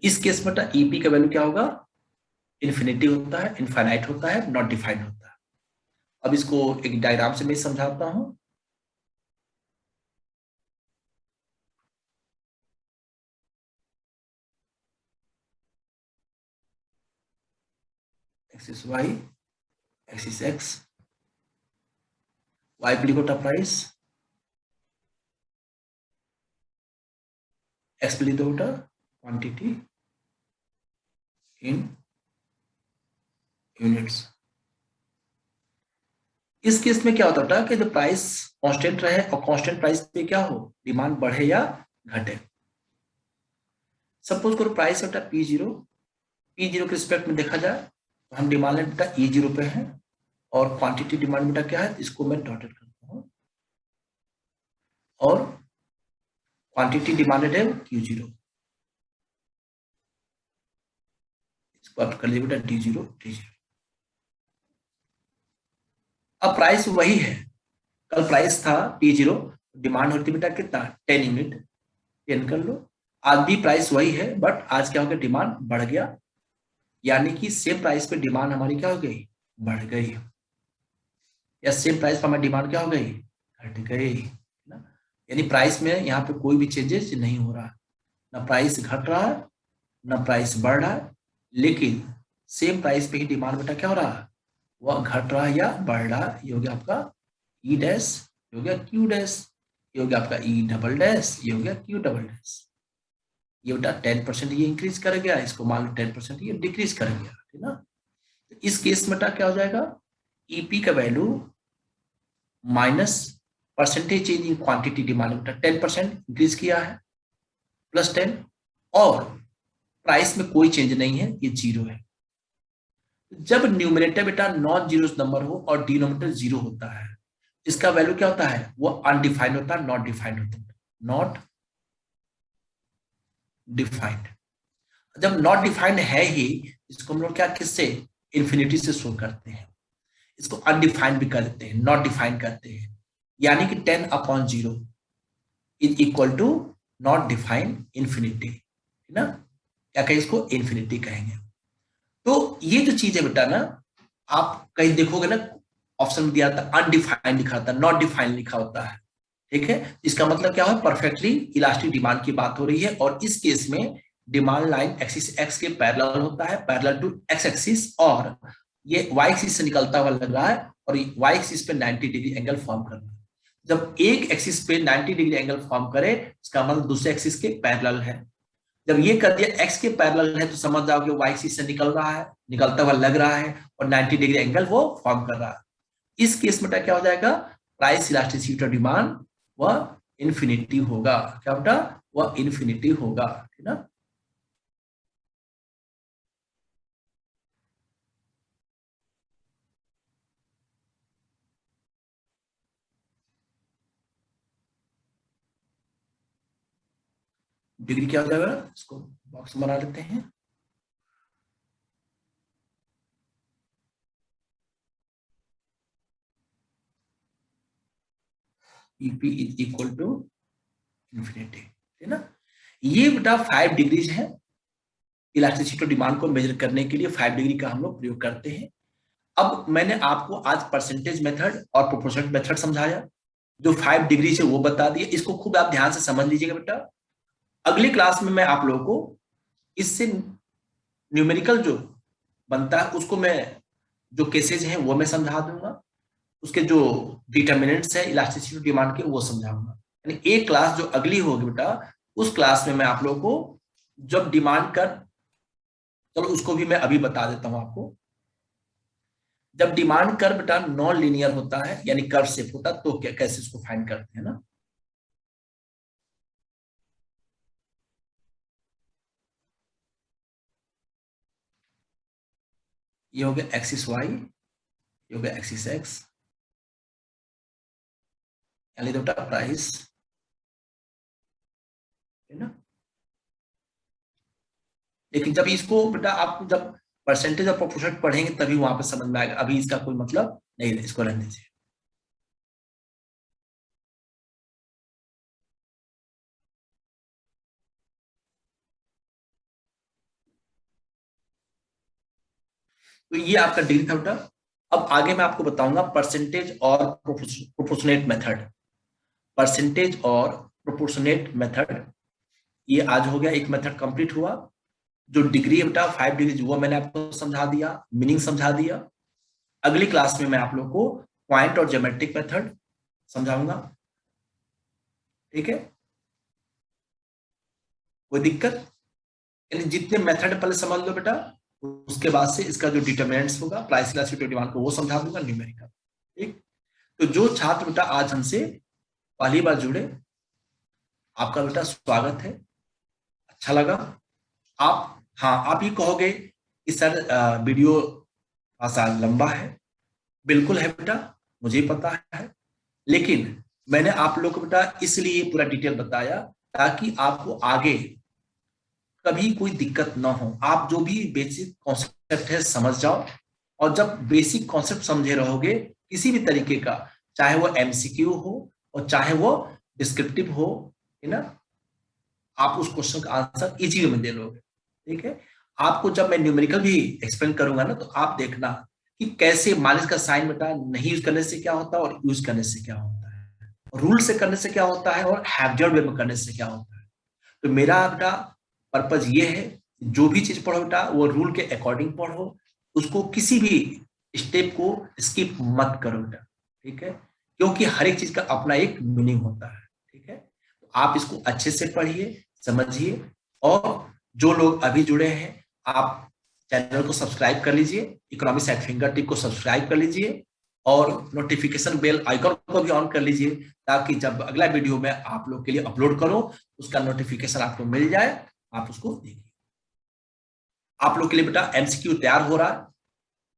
इस केस में बेटा ईपी का वैल्यू क्या होगा? इन्फिनिटी होता है, इनफाइनाइट होता है, नॉट डिफाइंड होता है। अब इसको एक डायग्राम से मैं समझाता हूं। Axis Y, axis X, Y पे लिखो प्राइस, एक्स पे लिखो क्वांटिटी इन यूनिट्स। इस केस में क्या होता है कि जो प्राइस कांस्टेंट रहे और कांस्टेंट प्राइस पे क्या हो, डिमांड बढ़े या घटे। सपोज करो प्राइस होता है P0 के रिस्पेक्ट में देखा जाए तो हम डिमांड बेटा E0 पे है और क्वांटिटी डिमांड बेटा क्या है, इसको मैं डॉटेड करता हूं, और क्वांटिटी डिमांडेड है Q0, इसको आप कर लीजिए बेटा D0 D0। अब प्राइस वही है, कल प्राइस था T0, डिमांड होती बेटा कितना 10 यूनिट, 10 कर लो। आज भी प्राइस वही है, बट आज क्या हो गया, डिमांड बढ़ गया, यानी कि सेम प्राइस पे डिमांड हमारी क्या हो गई, बढ़ गई, या सेम प्राइस पर हमारी डिमांड क्या हो गई, घट गई ना। यानी प्राइस में यहाँ पे कोई भी चेंजेस नहीं हो रहा, ना प्राइस घट रहा है ना प्राइस बढ़ रहा है, लेकिन सेम प्राइस पे ही डिमांड बेटा क्या हो रहा है, वह घट रहा है या बढ़ रहा है। ये हो गया आपका ई डैश, ये हो गया क्यू डैश, ये हो गया आपका ई डबल डैश, ये हो गया क्यू डबल डैश। ये बेटा 10% ये इंक्रीज कर गया, इसको मान लो 10% ये डिक्रीज कर गया, ठीक ना। तो इस केस में बेटा क्या हो जाएगा, ईपी का value minus percentage change in quantity demand, बेटा 10% इंक्रीज किया है, प्लस 10, और प्राइस में कोई चेंज नहीं है, ये 0 है। जब न्यूमरेटर बेटा नॉन जीरो नंबर हो और डिनोमिनेटर 0 होता है, इसका वैल्यू क्या होता है, वो अनडिफाइंड होता है, नॉट डिफाइंड होता है, नॉट डिफाइंड। जब नॉट डिफाइंड है ही, इसको हम लोग क्या किससे, इन्फिनिटी से शो करते हैं। इसको अनडिफाइंड भी कर देते हैं, नॉट डिफाइंड करते हैं, यानी कि 10/0 is equal to not defined infinity, है ना। क्या कहें इसको, इन्फिनिटी कहेंगे। तो ये जो चीज है बेटा ना, आप कहीं देखोगे ना ऑप्शन में दिया था अनडिफाइंड लिखा था, नॉट डिफाइंड लिखा होता है, ठीक है। इसका मतलब क्या है, परफेक्टली इलास्टिक डिमांड की बात हो रही है, और इस केस में डिमांड लाइन एक्सिस एक्स के पैरेलल होता है, पैरेलल टू एक्स एक्सिस, और ये वाई एक्सिस से निकलता हुआ लग रहा है, और वाई एक्सिस पे 90 डिग्री एंगल फॉर्म कर रहा है। जब एक एक्सिस पे 90 डिग्री एंगल फॉर्म करे, इसका मतलब दूसरे एक्सिस के पैरेलल है। जब ये कर दिया एक्स के पैरेलल है, तो समझ जाओ कि वाई एक्सिस से निकल रहा है, निकलता हुआ लग रहा है, और 90 डिग्री एंगल वो फॉर्म कर रहा है। इस केस में क्या हो जाएगा, प्राइस इलास्टिसिटी ऑफ डिमांड वह इन्फिनिटी होगा, क्या बेटा, वह इन्फिनिटी होगा, ठीक ना। डिग्री क्या हो जाएगा, इसको बॉक्स बना लेते हैं। EP is equal to infinity, है ना। ये बेटा 5 डिग्रीज है, इलास्टिसिटी डिमांड को मेजर करने के लिए 5 डिग्री का हम लोग प्रयोग करते हैं। अब मैंने आपको आज परसेंटेज मेथड और प्रोपोर्शनल मेथड समझाया, जो 5 डिग्री से वो बता दिया, इसको खूब आप ध्यान से समझ लीजिएगा बेटा। अगली क्लास में मैं आप लोगों को इससे न्यूमेरिकल जो बनता है उसको मैं, जो केसेज हैं वो मैं समझा दूंगा, उसके जो डिटर्मिनेंट्स है इलास्टिसिटी डिमांड के वो समझाऊंगा। यानी एक क्लास जो अगली होगी बेटा, उस क्लास में मैं आप लोगों को जब डिमांड कर, चलो उसको भी मैं अभी बता देता हूं आपको। जब डिमांड कर बेटा नॉन लीनियर होता है, यानी कर्व शेप होता है, तो क्या कैसे इसको फाइंड करते हैं ना। ये हो गया एक्सिस वाई, ये हो गया एक्सिस एक्स, यानी बेटा प्राइस, है ना। लेकिन जब इसको बेटा आप जब परसेंटेज ऑफ प्रोपोर्शन पढ़ेंगे तभी वहां पर समझ में आएगा, अभी इसका कोई मतलब नहीं है, इसको रहने दीजिए। तो ये आपका डिग्री था बेटा। अब आगे मैं आपको बताऊंगा परसेंटेज और प्रोपोर्शनेट मेथड, परसेंटेज और प्रोपोर्शनेट मेथड। ये आज हो गया, एक मेथड कंप्लीट हुआ। जो डिग्री है बेटा 5 डिग्री, वो मैंने आपको समझा दिया, मीनिंग समझा दिया। अगली क्लास में मैं आप लोग को पॉइंट और ज्योमेट्रिक मेथड समझाऊंगा, ठीक है। कोई दिक्कत, यानी जितने मेथड पहले समझ लो बेटा, उसके बाद से इसका जो डिटरमिनेंट्स होगा प्राइस इलास्टिसिटी डिमांड को वो समझा दूंगा, न्यूमेरिकल, ठीक। तो जो छात्र बेटा आज हमसे पहली बार जुड़े, आपका बेटा स्वागत है, अच्छा लगा। आप, हाँ आप ये कहोगे कि सर वीडियो आसान लंबा है, बिल्कुल है बेटा, मुझे पता है, लेकिन मैंने आप लोग को बेटा इसलिए पूरा डिटेल बताया ताकि आपको आगे कभी कोई दिक्कत ना हो, आप जो भी बेसिक कॉन्सेप्ट है समझ जाओ। और जब बेसिक कॉन्सेप्ट समझे रहोगे किसी भी तरीके का, चाहे वो एमसीक्यू हो और चाहे वो डिस्क्रिप्टिव हो, है ना, आप उस क्वेश्चन का आंसर इजी वे में दे लोगे। ठीक है, आपको जब मैं न्यूमेरिकल भी एक्सप्लेन करूंगा ना, तो आप देखना कि कैसे माइनस का साइन बेटा नहीं यूज करने से क्या होता है और यूज करने से क्या होता है, रूल से करने से क्या होता है और हैब्जर्ड वे में करने से क्या होता है। तो मेरा बेटा पर्पज ये है, जो भी चीज पढ़ो बेटा वो रूल के अकॉर्डिंग पढ़ो, उसको किसी भी स्टेप को स्किप मत करो बेटा। ठीक है, क्योंकि हर एक चीज का अपना एक मीनिंग होता है। ठीक है, तो आप इसको अच्छे से पढ़िए, समझिए, और जो लोग अभी जुड़े हैं आप चैनल को सब्सक्राइब कर लीजिए, इकोनॉमिक्स एट फिंगर टिप को सब्सक्राइब कर लीजिए और नोटिफिकेशन बेल आइकन को भी ऑन कर लीजिए, ताकि जब अगला वीडियो में आप लोग के लिए अपलोड करो उसका नोटिफिकेशन आपको मिल जाए, आप उसको देखिए। आप लोग के लिए बेटा एमसीक्यू तैयार हो रहा है,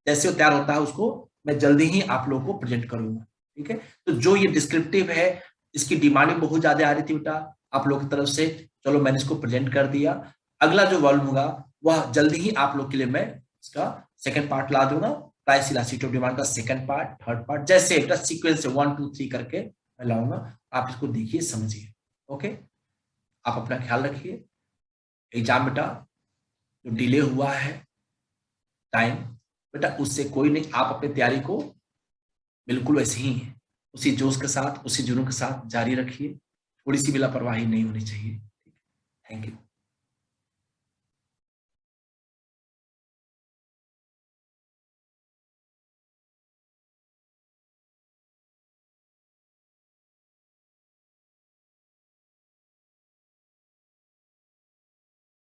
जैसे वो तैयार होता है उसको मैं जल्दी ही आप लोगों को प्रेजेंट करूंगा। ठीक है, तो जो ये डिस्क्रिप्टिव है इसकी डिमांडिंग बहुत ज्यादा आ रही थी बेटा आप लोग की तरफ से, चलो मैंने इसको प्रेजेंट कर दिया। अगला जो वॉल्यूम होगा वह जल्दी ही आप लोग के लिए मैं इसका सेकंड पार्ट ला दूंगा, प्राइस इलास्टिसिटी ऑफ डिमांड का सेकंड पार्ट, थर्ड पार्ट, जैसे बेटा सीक्वेंस से 1 2 3 करके मैं लाऊंगा। आप इसको देखिए, समझिए। ओके, आप अपना ख्याल रखिए। एग्जाम बेटा जो डिले हुआ है टाइम बेटा उससे कोई नहीं, आप अपनी तैयारी को बिल्कुल वैसे ही उसी जोश के साथ, उसी जुनून के साथ जारी रखिए, थोड़ी सी भी लापरवाही नहीं होनी चाहिए। Thank you.